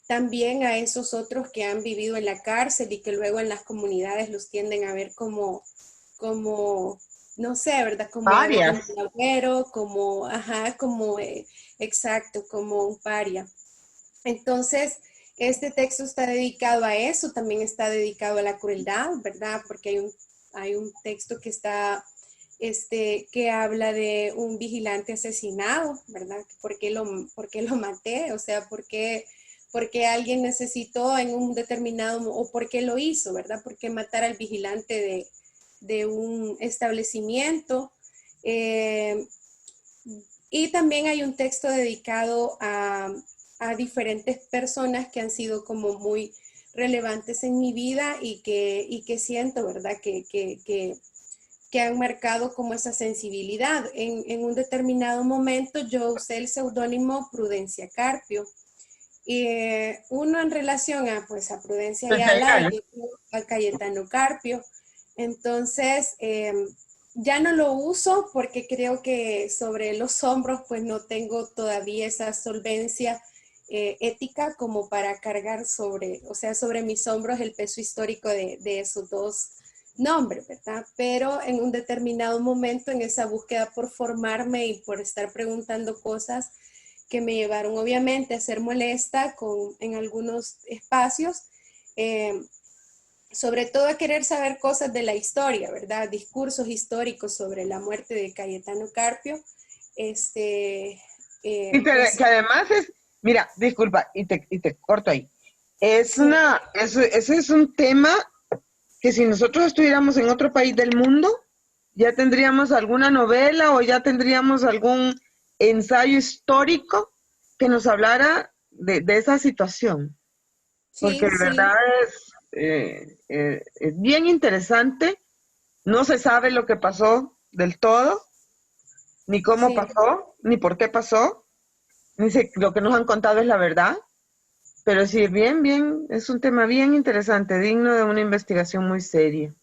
también a esos otros que han vivido en la cárcel y que luego en las comunidades los tienden a ver como no sé, ¿verdad? Como Varias. un agüero, como, ajá, como, exacto, como un paria. Entonces, este texto está dedicado a eso, también está dedicado a la crueldad, ¿verdad? Porque hay un texto que está, que habla de un vigilante asesinado, ¿verdad? Por qué lo maté? O sea, por qué alguien necesitó en un determinado, o por qué lo hizo, ¿verdad? ¿Por qué matar al vigilante de un establecimiento? Y también hay un texto dedicado a diferentes personas que han sido como muy relevantes en mi vida y que siento, ¿verdad? Que han marcado como esa sensibilidad. En un determinado momento yo usé el seudónimo Prudencia Carpio. Uno en relación a, pues, a Prudencia Ayala y a Cayetano Carpio. Entonces, ya no lo uso porque creo que sobre los hombros pues no tengo todavía esa solvencia ética como para cargar sobre, o sea, sobre mis hombros el peso histórico de esos dos nombres, ¿verdad? Pero en un determinado momento en esa búsqueda por formarme y por estar preguntando cosas que me llevaron obviamente a ser molesta en algunos espacios, sobre todo a querer saber cosas de la historia, ¿verdad? Discursos históricos sobre la muerte de Cayetano Carpio. Que además es, mira, disculpa, y te corto ahí. Sí, Ese es un tema que si nosotros estuviéramos en otro país del mundo, ya tendríamos alguna novela o ya tendríamos algún ensayo histórico que nos hablara de esa situación. Porque sí, de verdad sí, es bien interesante. No se sabe lo que pasó del todo, ni cómo sí. pasó, ni por qué pasó. Lo que nos han contado es la verdad. Pero sí, es un tema bien interesante, digno de una investigación muy seria.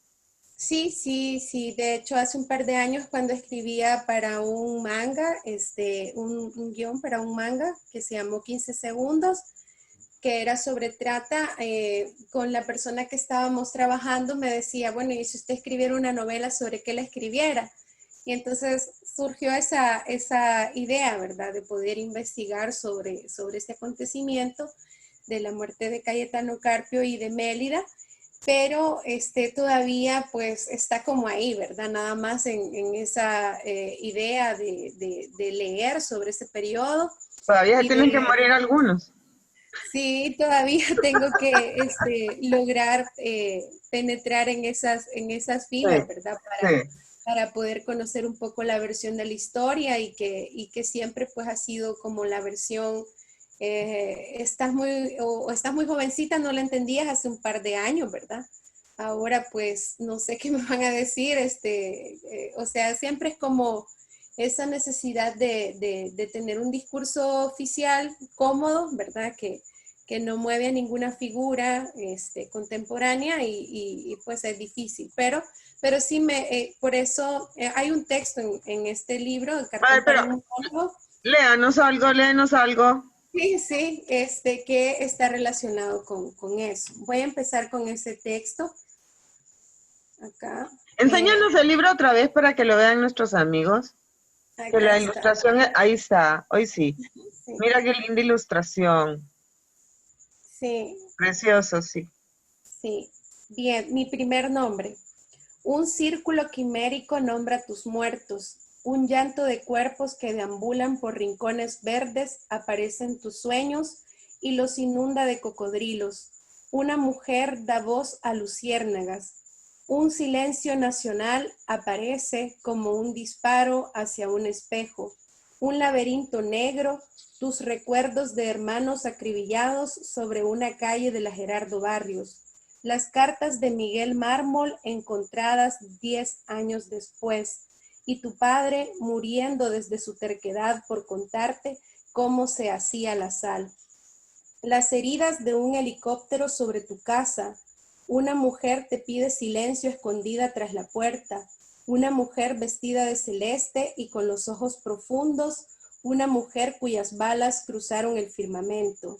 Sí, sí, sí. De hecho, hace un par de años cuando escribía para un manga, un guión para un manga que se llamó 15 segundos, que era sobre trata, con la persona que estábamos trabajando me decía, bueno, y si usted escribiera una novela, ¿sobre qué la escribiera? Y entonces surgió esa idea, ¿verdad?, de poder investigar sobre ese acontecimiento de la muerte de Cayetano Carpio y de Mélida, pero todavía pues está como ahí, ¿verdad? Nada más en esa idea de leer sobre ese periodo Todavía se y tienen que de morir algunos. sí, todavía tengo que lograr penetrar en esas Sí, filas, ¿verdad? sí. Para poder conocer un poco la versión de la historia y que siempre pues ha sido como la versión, o estás muy jovencita, no la entendías hace un par de años, ¿verdad? Ahora pues no sé qué me van a decir, o sea, siempre es como esa necesidad de tener un discurso oficial cómodo, ¿verdad? Que no mueve a ninguna figura contemporánea y pues es difícil, pero sí por eso hay un texto en este libro, El A ver, cartón pero para un monólogo, léanos algo. sí, sí, que está relacionado con eso. Voy a empezar con ese texto acá. Enséñanos el libro otra vez para que lo vean nuestros amigos. Que la Acá está. ilustración, ahí está, hoy sí. Sí, Mira qué linda ilustración. sí, Precioso, sí. sí. Bien, mi primer nombre. Un círculo quimérico nombra tus muertos. Un llanto de cuerpos que deambulan por rincones verdes aparece en tus sueños y los inunda de cocodrilos. Una mujer da voz a luciérnagas. Un silencio nacional aparece como un disparo hacia un espejo. Un laberinto negro, tus recuerdos de hermanos acribillados sobre una calle de la Gerardo Barrios. Las cartas de Miguel Mármol encontradas 10 años después, y tu padre muriendo desde su terquedad por contarte cómo se hacía la sal. Las heridas de un helicóptero sobre tu casa. Una mujer te pide silencio escondida tras la puerta. Una mujer vestida de celeste y con los ojos profundos. Una mujer cuyas balas cruzaron el firmamento.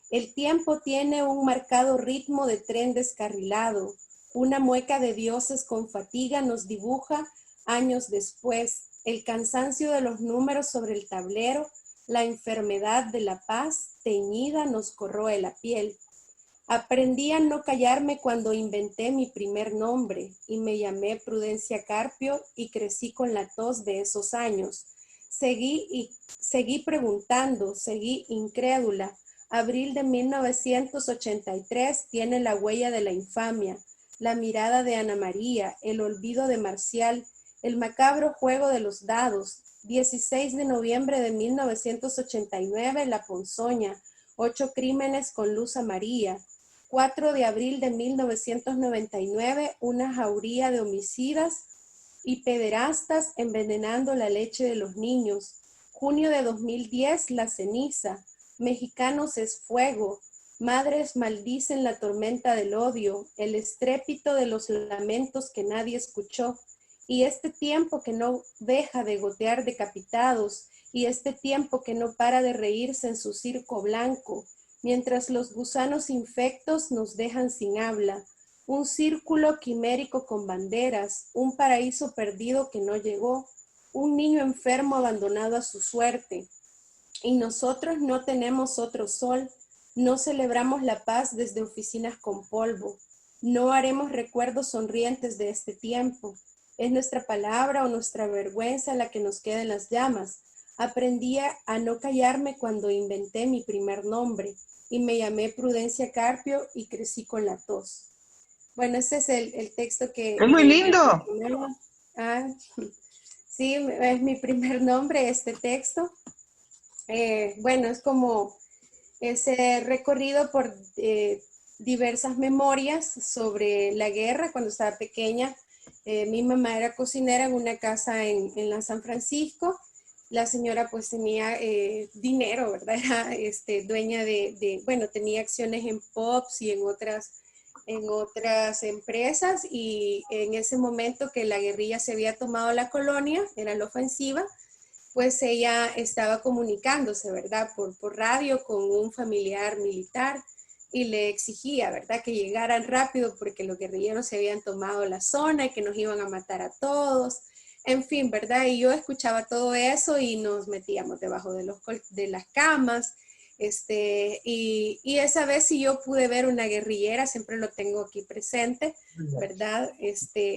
El tiempo tiene un marcado ritmo de tren descarrilado. Una mueca de dioses con fatiga nos dibuja años después. El cansancio de los números sobre el tablero, la enfermedad de la paz teñida nos corroe la piel. Aprendí a no callarme cuando inventé mi primer nombre y me llamé Prudencia Carpio y crecí con la tos de esos años. Seguí preguntando, seguí incrédula. Abril de 1983 tiene la huella de la infamia, la mirada de Ana María, el olvido de Marcial, el macabro juego de los dados. 16 de noviembre de 1989, La Ponzoña, 8 crímenes con luz amarilla. 4 de abril de 1999, una jauría de homicidas y pederastas envenenando la leche de los niños. Junio de 2010, La Ceniza. Mexicanos es fuego. Madres maldicen la tormenta del odio, el estrépito de los lamentos que nadie escuchó. Y este tiempo que no deja de gotear decapitados, y este tiempo que no para de reírse en su circo blanco, mientras los gusanos infectos nos dejan sin habla. Un círculo quimérico con banderas, un paraíso perdido que no llegó, un niño enfermo abandonado a su suerte. Y nosotros no tenemos otro sol, no celebramos la paz desde oficinas con polvo, no haremos recuerdos sonrientes de este tiempo. Es nuestra palabra o nuestra vergüenza la que nos queda en las llamas. Aprendí a no callarme cuando inventé mi primer nombre y me llamé Prudencia Carpio y crecí con la tos. Bueno, ese es el texto Es muy que lindo. ah, sí, es mi primer nombre, este texto. Bueno, es como ese recorrido por diversas memorias sobre la guerra. Cuando estaba pequeña, mi mamá era cocinera en una casa en la San Francisco. La señora pues tenía dinero, ¿verdad? Era dueña bueno, tenía acciones en Pops y en otras empresas, y en ese momento que la guerrilla se había tomado la colonia, era la ofensiva, pues ella estaba comunicándose, ¿verdad? Por radio con un familiar militar y le exigía, ¿verdad? Que llegaran rápido porque los guerrilleros se habían tomado la zona y que nos iban a matar a todos. En fin, ¿verdad? Y yo escuchaba todo eso y nos metíamos debajo de las camas. Y esa vez sí yo pude ver una guerrillera, siempre lo tengo aquí presente, ¿verdad?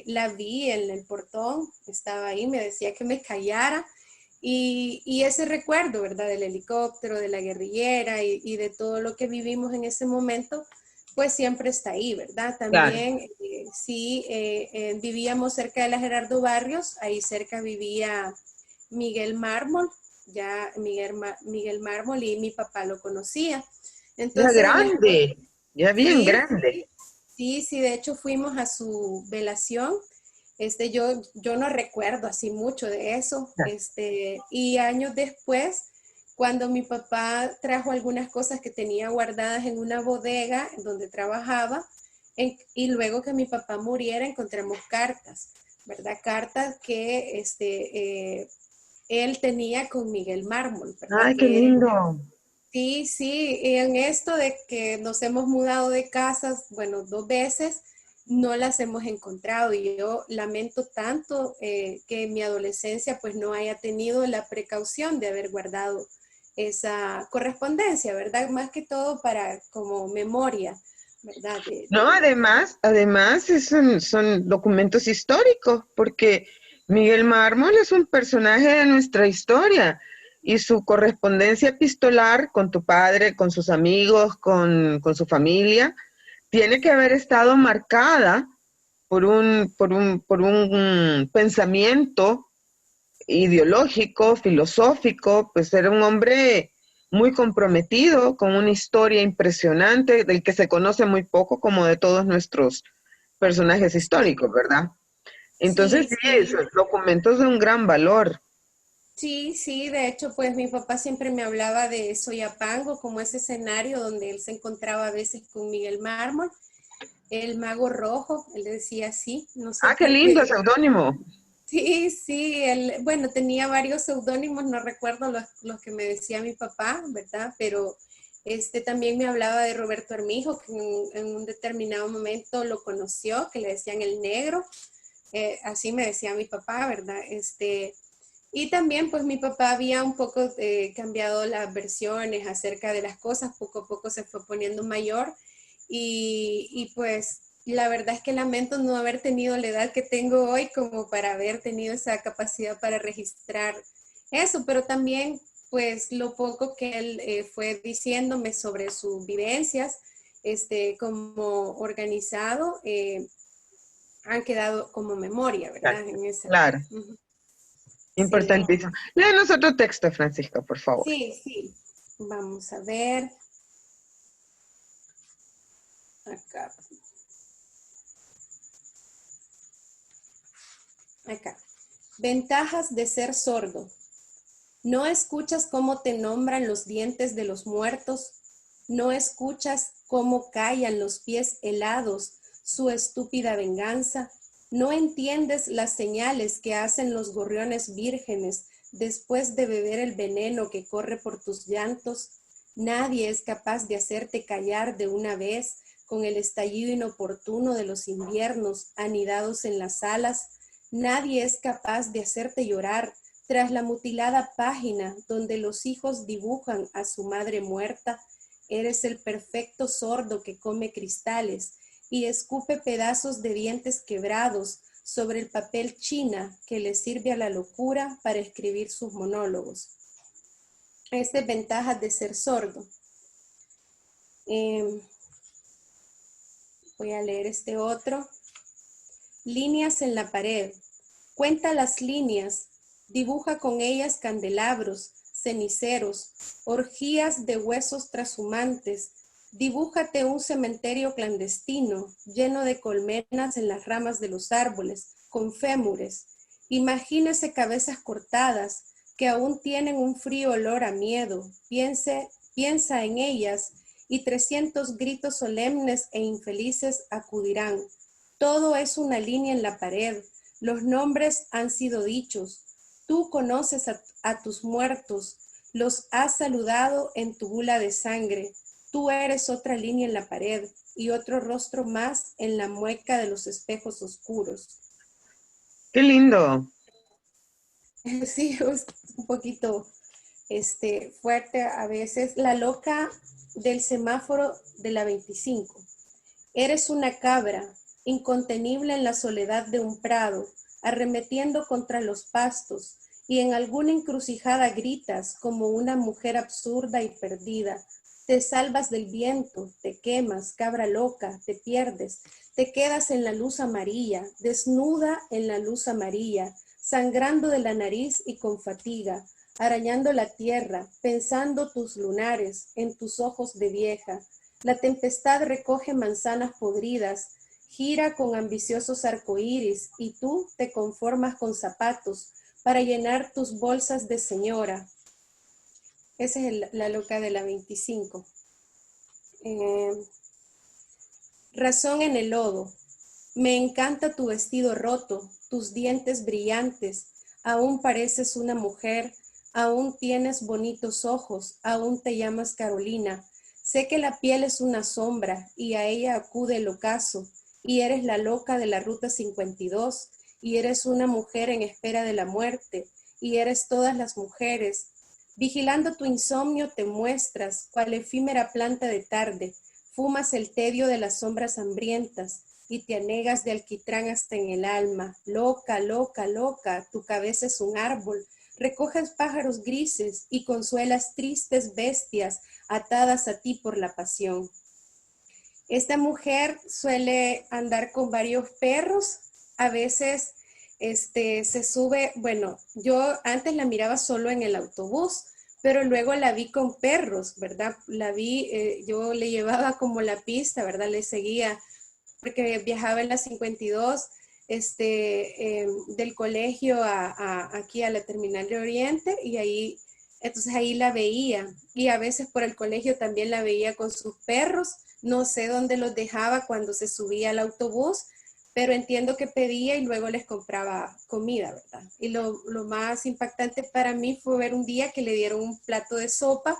La vi en el portón, estaba ahí, me decía que me callara, y ese recuerdo, ¿verdad? Del helicóptero, de la guerrillera y de todo lo que vivimos en ese momento, pues siempre está ahí, ¿verdad? Claro. También sí, vivíamos cerca de la Gerardo Barrios, ahí cerca vivía Miguel Mármol, ya Miguel Mármol, y mi papá lo conocía. Ya Entonces, grande, ya bien sí, grande. sí, de hecho fuimos a su velación. Yo no recuerdo así mucho de eso. Y años después, cuando mi papá trajo algunas cosas que tenía guardadas en una bodega donde trabajaba, y luego que mi papá muriera, encontramos cartas, ¿verdad? Cartas que él tenía con Miguel Mármol, ¿verdad? Ay, qué Que él, lindo. sí, y en esto de que nos hemos mudado de casas, bueno, 2 veces, no las hemos encontrado y yo lamento tanto que en mi adolescencia pues no haya tenido la precaución de haber guardado esa correspondencia, ¿verdad? Más que todo para como memoria, ¿verdad? No, además son documentos históricos, porque Miguel Mármol es un personaje de nuestra historia y su correspondencia epistolar con tu padre, con sus amigos, con su familia, tiene que haber estado marcada por un pensamiento ideológico, filosófico, pues era un hombre muy comprometido, con una historia impresionante, del que se conoce muy poco, como de todos nuestros personajes históricos, ¿verdad? Entonces, Sí, sí, sí. esos documentos de un gran valor. Sí, sí, de hecho, pues mi papá siempre me hablaba de Soyapango como ese escenario donde él se encontraba a veces con Miguel Mármol, el mago rojo, él decía así, no sé Ah, qué por lindo qué. seudónimo. Sí, sí, él, bueno, tenía varios seudónimos, no recuerdo los que me decía mi papá, ¿verdad? Pero también me hablaba de Roberto Armijo, que en un determinado momento lo conoció, que le decían el negro, así me decía mi papá, ¿verdad? Y también pues mi papá había un poco cambiado las versiones acerca de las cosas, poco a poco se fue poniendo mayor y pues la verdad es que lamento no haber tenido la edad que tengo hoy como para haber tenido esa capacidad para registrar eso, pero también pues lo poco que él fue diciéndome sobre sus vivencias como organizado han quedado como memoria, ¿verdad? En esa. Claro, Ujú. Sí. importantísimo. Léenos otro texto, Francisca, por favor. Sí, sí. Vamos a ver. Acá, acá. Ventajas de ser sordo. No escuchas cómo te nombran los dientes de los muertos. No escuchas cómo callan los pies helados su estúpida venganza. No entiendes las señales que hacen los gorriones vírgenes después de beber el veneno que corre por tus llantos. Nadie es capaz de hacerte callar de una vez con el estallido inoportuno de los inviernos anidados en las alas. Nadie es capaz de hacerte llorar tras la mutilada página donde los hijos dibujan a su madre muerta. Eres el perfecto sordo que come cristales y escupe pedazos de dientes quebrados sobre el papel china que le sirve a la locura para escribir sus monólogos. Esta es ventaja de ser sordo. Voy a leer este otro. Líneas en la pared. Cuenta las líneas, dibuja con ellas candelabros, ceniceros, orgías de huesos trashumantes. Dibújate un cementerio clandestino, lleno de colmenas en las ramas de los árboles, con fémures. Imagínese cabezas cortadas que aún tienen un frío olor a miedo. Piensa en ellas y 300 gritos solemnes e infelices acudirán. Todo es una línea en la pared. Los nombres han sido dichos. Tú conoces a tus muertos. Los has saludado en tu bula de sangre. Tú eres otra línea en la pared y otro rostro más en la mueca de los espejos oscuros. Qué lindo. Sí, es un poquito fuerte a veces. La loca del semáforo de la 25. Eres una cabra, incontenible en la soledad de un prado, arremetiendo contra los pastos, y en alguna encrucijada gritas como una mujer absurda y perdida. Te salvas del viento, te quemas, cabra loca, te pierdes, te quedas en la luz amarilla, desnuda en la luz amarilla, sangrando de la nariz y con fatiga, arañando la tierra, pensando tus lunares en tus ojos de vieja. La tempestad recoge manzanas podridas, gira con ambiciosos arcoíris y tú te conformas con zapatos para llenar tus bolsas de señora. Esa es la loca de la 25. Eh, Razón en el lodo. Me encanta tu vestido roto, tus dientes brillantes. Aún pareces una mujer, aún tienes bonitos ojos, aún te llamas Carolina. Sé que la piel es una sombra y a ella acude el ocaso y eres la loca de la Ruta 52, y eres una mujer en espera de la muerte, y eres todas las mujeres. Vigilando tu insomnio te muestras, cual efímera planta de tarde, fumas el tedio de las sombras hambrientas, y te anegas de alquitrán hasta en el alma. Loca, loca, loca, tu cabeza es un árbol. Recoges pájaros grises y consuelas tristes bestias atadas a ti por la pasión. Esta mujer suele andar con varios perros, a veces se sube, bueno, yo antes la miraba solo en el autobús, pero luego la vi con perros, ¿verdad? La vi, yo le llevaba como la pista, ¿verdad? Le seguía, porque viajaba en la 52, del colegio aquí a la Terminal de Oriente, y ahí, entonces ahí la veía, y a veces por el colegio también la veía con sus perros. No sé dónde los dejaba cuando se subía al autobús, pero entiendo que pedía y luego les compraba comida, ¿verdad? Y lo más impactante para mí fue ver un día que le dieron un plato de sopa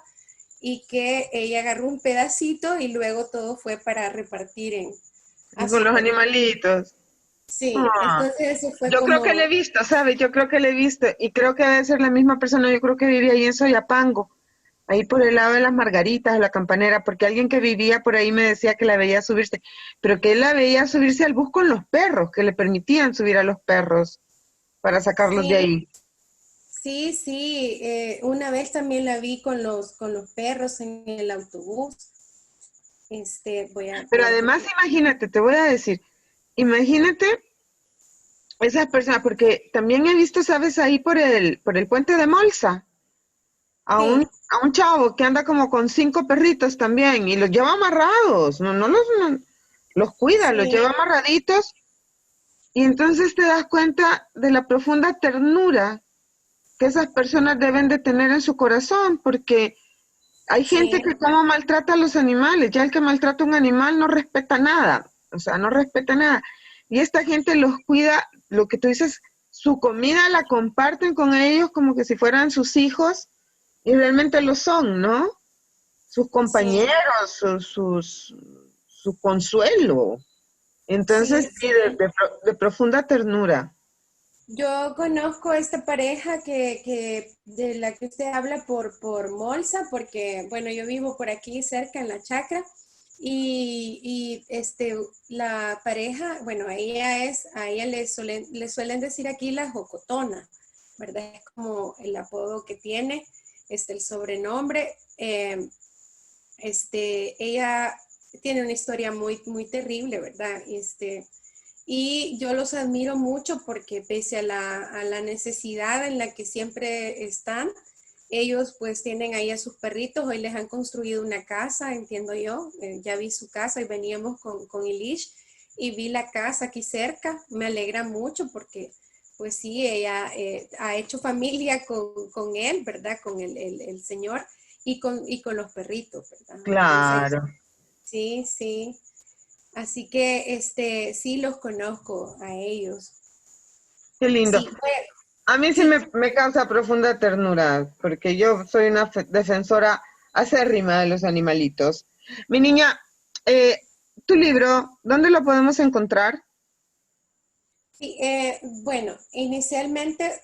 y que ella agarró un pedacito y luego todo fue para repartir a Con sus los perritos. animalitos. Sí, Ah, entonces eso fue yo creo que le he como, visto, ¿sabes? Yo creo que le he visto y creo que debe ser la misma persona. Yo creo que vivía ahí en Soyapango, ahí por el lado de las Margaritas, la Campanera, porque alguien que vivía por ahí me decía que la veía subirse, pero que él la veía subirse al bus con los perros, que le permitían subir a los perros para sacarlos de sí, ahí. sí, sí, una vez también la vi con los perros en el autobús. Pero Voy a además, buscar. imagínate, te voy a decir, imagínate esas personas, porque también he visto, ¿sabes? Ahí por el puente de Molsa, Sí, a un chavo que anda como con 5 perritos también y los lleva amarrados, no, los cuida, los sí, lleva amarraditos y entonces te das cuenta de la profunda ternura que esas personas deben de tener en su corazón, porque hay gente sí, que como maltrata a los animales, ya el que maltrata a un animal no respeta nada, o sea, no respeta nada. Y esta gente los cuida, lo que tú dices, su comida la comparten con ellos como que si fueran sus hijos, y realmente lo son, ¿no? Sus sí, compañeros, su consuelo. Entonces, sí, sí, sí. de profunda ternura. Yo conozco esta pareja de la que usted habla por Molsa, porque, bueno, yo vivo por aquí cerca en la chacra y la pareja, bueno, a ella le suelen decir aquí la jocotona, ¿verdad? Es como el apodo que tiene, el sobrenombre. Ella tiene una historia muy, muy terrible, ¿verdad? Y yo los admiro mucho porque pese a a la necesidad en la que siempre están, ellos pues tienen ahí a sus perritos, hoy les han construido una casa, entiendo yo, ya vi su casa y veníamos con Ilish y vi la casa aquí cerca, me alegra mucho porque pues sí, ella ha hecho familia con él, ¿verdad? Con el señor y con los perritos, ¿verdad? Entonces, Claro, sí, sí. Así que sí los conozco a ellos. qué lindo. Sí, fue, A mí sí sí, me causa profunda ternura, porque yo soy una defensora acérrima de los animalitos. Mi niña, eh, tu libro, ¿dónde lo podemos encontrar? sí, bueno, inicialmente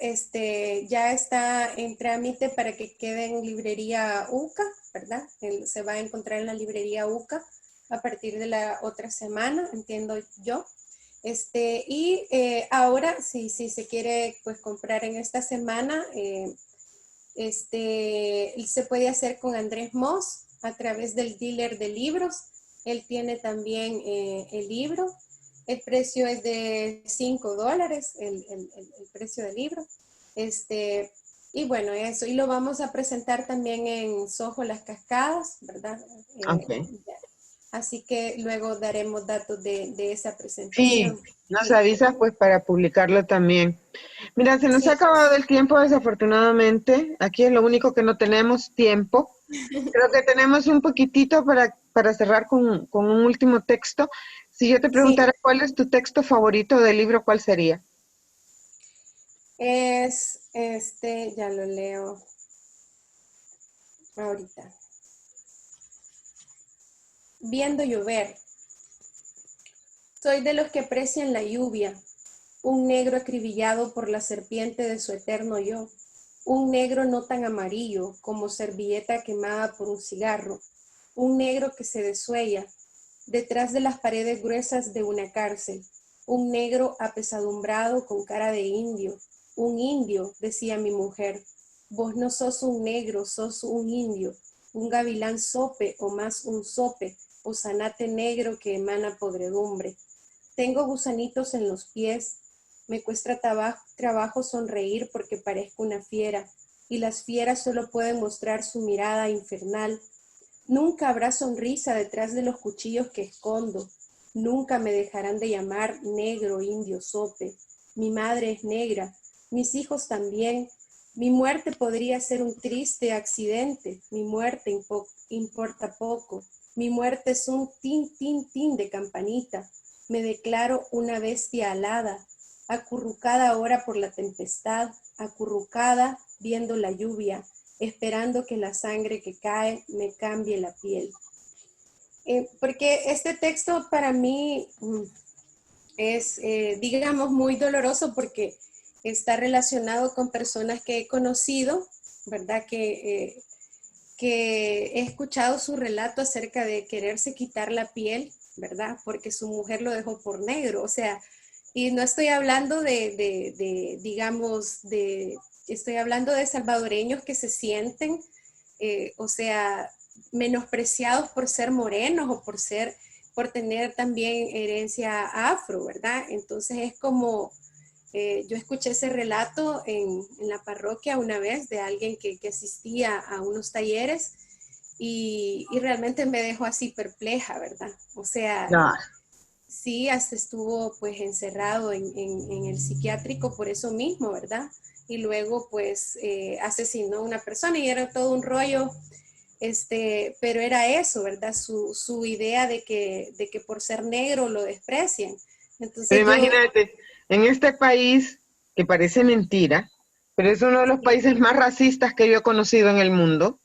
ya está en trámite para que quede en librería UCA, ¿verdad? Se va a encontrar en la librería UCA a partir de la otra semana, entiendo yo. Ahora, si se quiere pues comprar en esta semana, se puede hacer con Andrés Moss a través del dealer de libros. Él tiene también el libro. El precio es de $5, el precio del libro. Y bueno, eso. Y lo vamos a presentar también en Soho Las Cascadas, ¿verdad? Ok. Así que luego daremos datos de esa Sí, presentación. nos Sí, avisas pues para publicarlo también. Mira, se nos ha sí. acabado el tiempo desafortunadamente. Aquí es lo único que no tenemos tiempo. Creo que tenemos un poquitito para cerrar con un último texto. Si yo te Sí, preguntara cuál es tu texto favorito del libro, ¿cuál sería? ya lo leo ahorita. Viendo llover. Soy de los que aprecian la lluvia, un negro acribillado por la serpiente de su eterno yo, un negro no tan amarillo como servilleta quemada por un cigarro, un negro que se desuella detrás de las paredes gruesas de una cárcel, un negro apesadumbrado con cara de indio, un indio, decía mi mujer, vos no sos un negro, sos un indio, un gavilán sope o más un sope, o zanate negro que emana podredumbre. Tengo gusanitos en los pies, me cuesta trabajo sonreír porque parezco una fiera, y las fieras solo pueden mostrar su mirada infernal. Nunca habrá sonrisa detrás de los cuchillos que escondo, nunca me dejarán de llamar negro indio sope. Mi madre es negra, mis hijos también. Mi muerte podría ser un triste accidente, mi muerte importa poco. Mi muerte es un tin, tin, tin de campanita. Me declaro una bestia alada, acurrucada ahora por la tempestad, acurrucada viendo la lluvia, esperando que la sangre que cae me cambie la piel. Porque este texto para mí es, digamos, muy doloroso porque está relacionado con personas que he conocido, ¿verdad? Que he escuchado su relato acerca de quererse quitar la piel, ¿verdad? Porque su mujer lo dejó por negro, o sea, y no estoy hablando digamos, estoy hablando de salvadoreños que se sienten, o sea, menospreciados por ser morenos o por tener también herencia afro, ¿verdad? Entonces es como, yo escuché ese relato en la parroquia una vez de alguien que asistía a unos talleres y realmente me dejó así perpleja, ¿verdad? O sea, Ya. sí, hasta estuvo pues encerrado en el psiquiátrico por eso mismo, ¿verdad? Y luego pues asesinó a una persona y era todo un rollo, pero era eso, ¿verdad? Su idea de que por ser negro lo desprecian. Pero Entonces yo, imagínate, en este país, que parece mentira, pero es uno de los sí, países más racistas que yo he conocido en el mundo.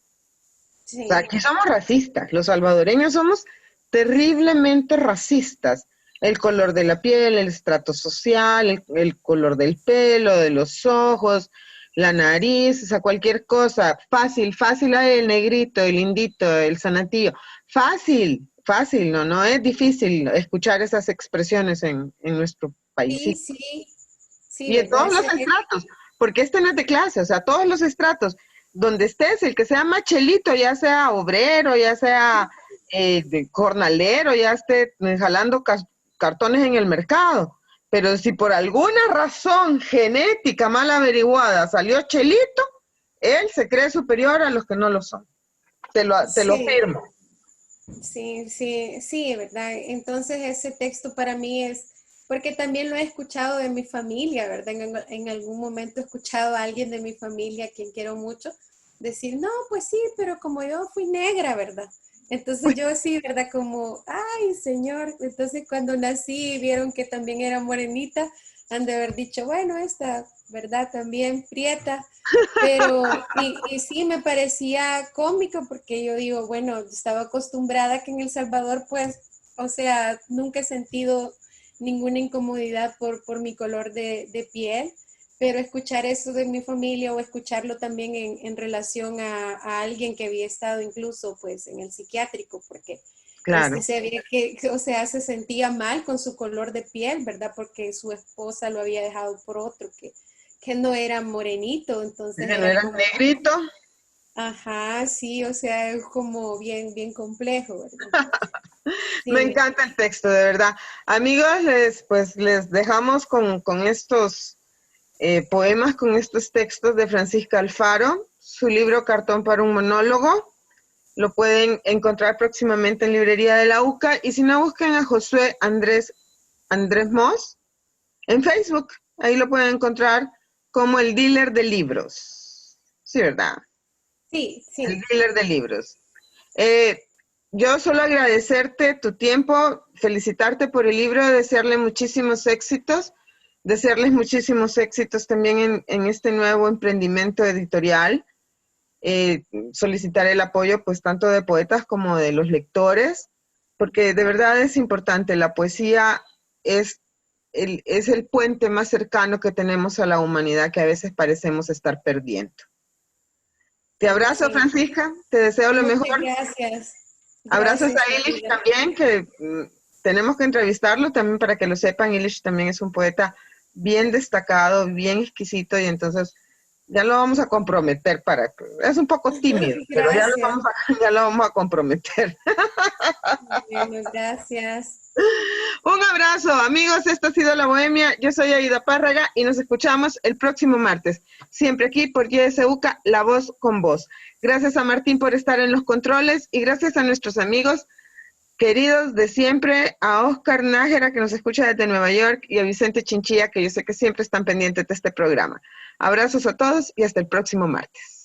O sea, sí, aquí somos racistas, los salvadoreños somos terriblemente racistas. El color de la piel, el estrato social, el color del pelo, de los ojos, la nariz, o sea, cualquier cosa. Fácil, fácil, ay, el negrito, el indito, el zanatillo. Fácil, fácil, no es difícil escuchar esas expresiones en nuestro país. sí, sí, sí, Y en ¿verdad? todos los estratos, porque este no es de clase, o sea, todos los estratos, donde estés, el que sea machelito, ya sea obrero, ya sea de jornalero, ya esté jalando cartones en el mercado. Pero si por alguna razón genética mal averiguada salió chelito, él se cree superior a los que no lo son. Te lo Sí, firmo. sí, sí, sí, ¿verdad? Entonces ese texto para mí es, porque también lo he escuchado de mi familia, ¿verdad? En algún momento he escuchado a alguien de mi familia, a quien quiero mucho, decir, no, pues sí, pero como yo fui negra, ¿verdad? Entonces yo sí, ¿verdad? Como, ay, señor. Entonces cuando nací vieron que también era morenita, han de haber dicho, bueno, esta, ¿verdad? También prieta. Pero, y sí me parecía cómico porque yo digo, bueno, estaba acostumbrada que en El Salvador, pues, o sea, nunca he sentido ninguna incomodidad por mi color de piel, pero escuchar eso de mi familia o escucharlo también en relación a alguien que había estado incluso, pues, en el psiquiátrico, porque Claro. se veía que, o sea, se sentía mal con su color de piel, ¿verdad? Porque su esposa lo había dejado por otro que no era morenito, entonces Que no era eras como, negrito. ajá, sí, o sea, es como bien, bien complejo, ¿verdad? Me Sí, encanta el texto, de verdad. Amigos, les dejamos con estos poemas, con estos textos de Francisca Alfaro, su libro Cartón para un monólogo. Lo pueden encontrar próximamente en Librería de la UCA. Y si no, busquen a Josué Andrés Moss en Facebook. Ahí lo pueden encontrar como el dealer de libros. Sí, ¿verdad? sí, El sí. dealer de libros. Eh, yo solo agradecerte tu tiempo, felicitarte por el libro, desearle muchísimos éxitos, desearles muchísimos éxitos también en este nuevo emprendimiento editorial. Solicitar el apoyo pues tanto de poetas como de los lectores, porque de verdad es importante. La poesía es el puente más cercano que tenemos a la humanidad que a veces parecemos estar perdiendo. Te abrazo, Sí. Francisca, te deseo lo Muchas mejor. gracias. Abrazos Gracias, a Ilish Aida. también, que tenemos que entrevistarlo también para que lo sepan. Ilish también es un poeta bien destacado, bien exquisito, y entonces ya lo vamos a comprometer es un poco tímido, pero Gracias. ya lo vamos a comprometer. Bueno, gracias. Un abrazo, amigos. Esta ha sido La Bohemia. Yo soy Aida Párraga y nos escuchamos el próximo martes. Siempre aquí por YSUCA, La Voz con Voz. Gracias a Martín por estar en los controles y gracias a nuestros amigos queridos de siempre, a Oscar Nájera, que nos escucha desde Nueva York, y a Vicente Chinchilla, que yo sé que siempre están pendientes de este programa. Abrazos a todos y hasta el próximo martes.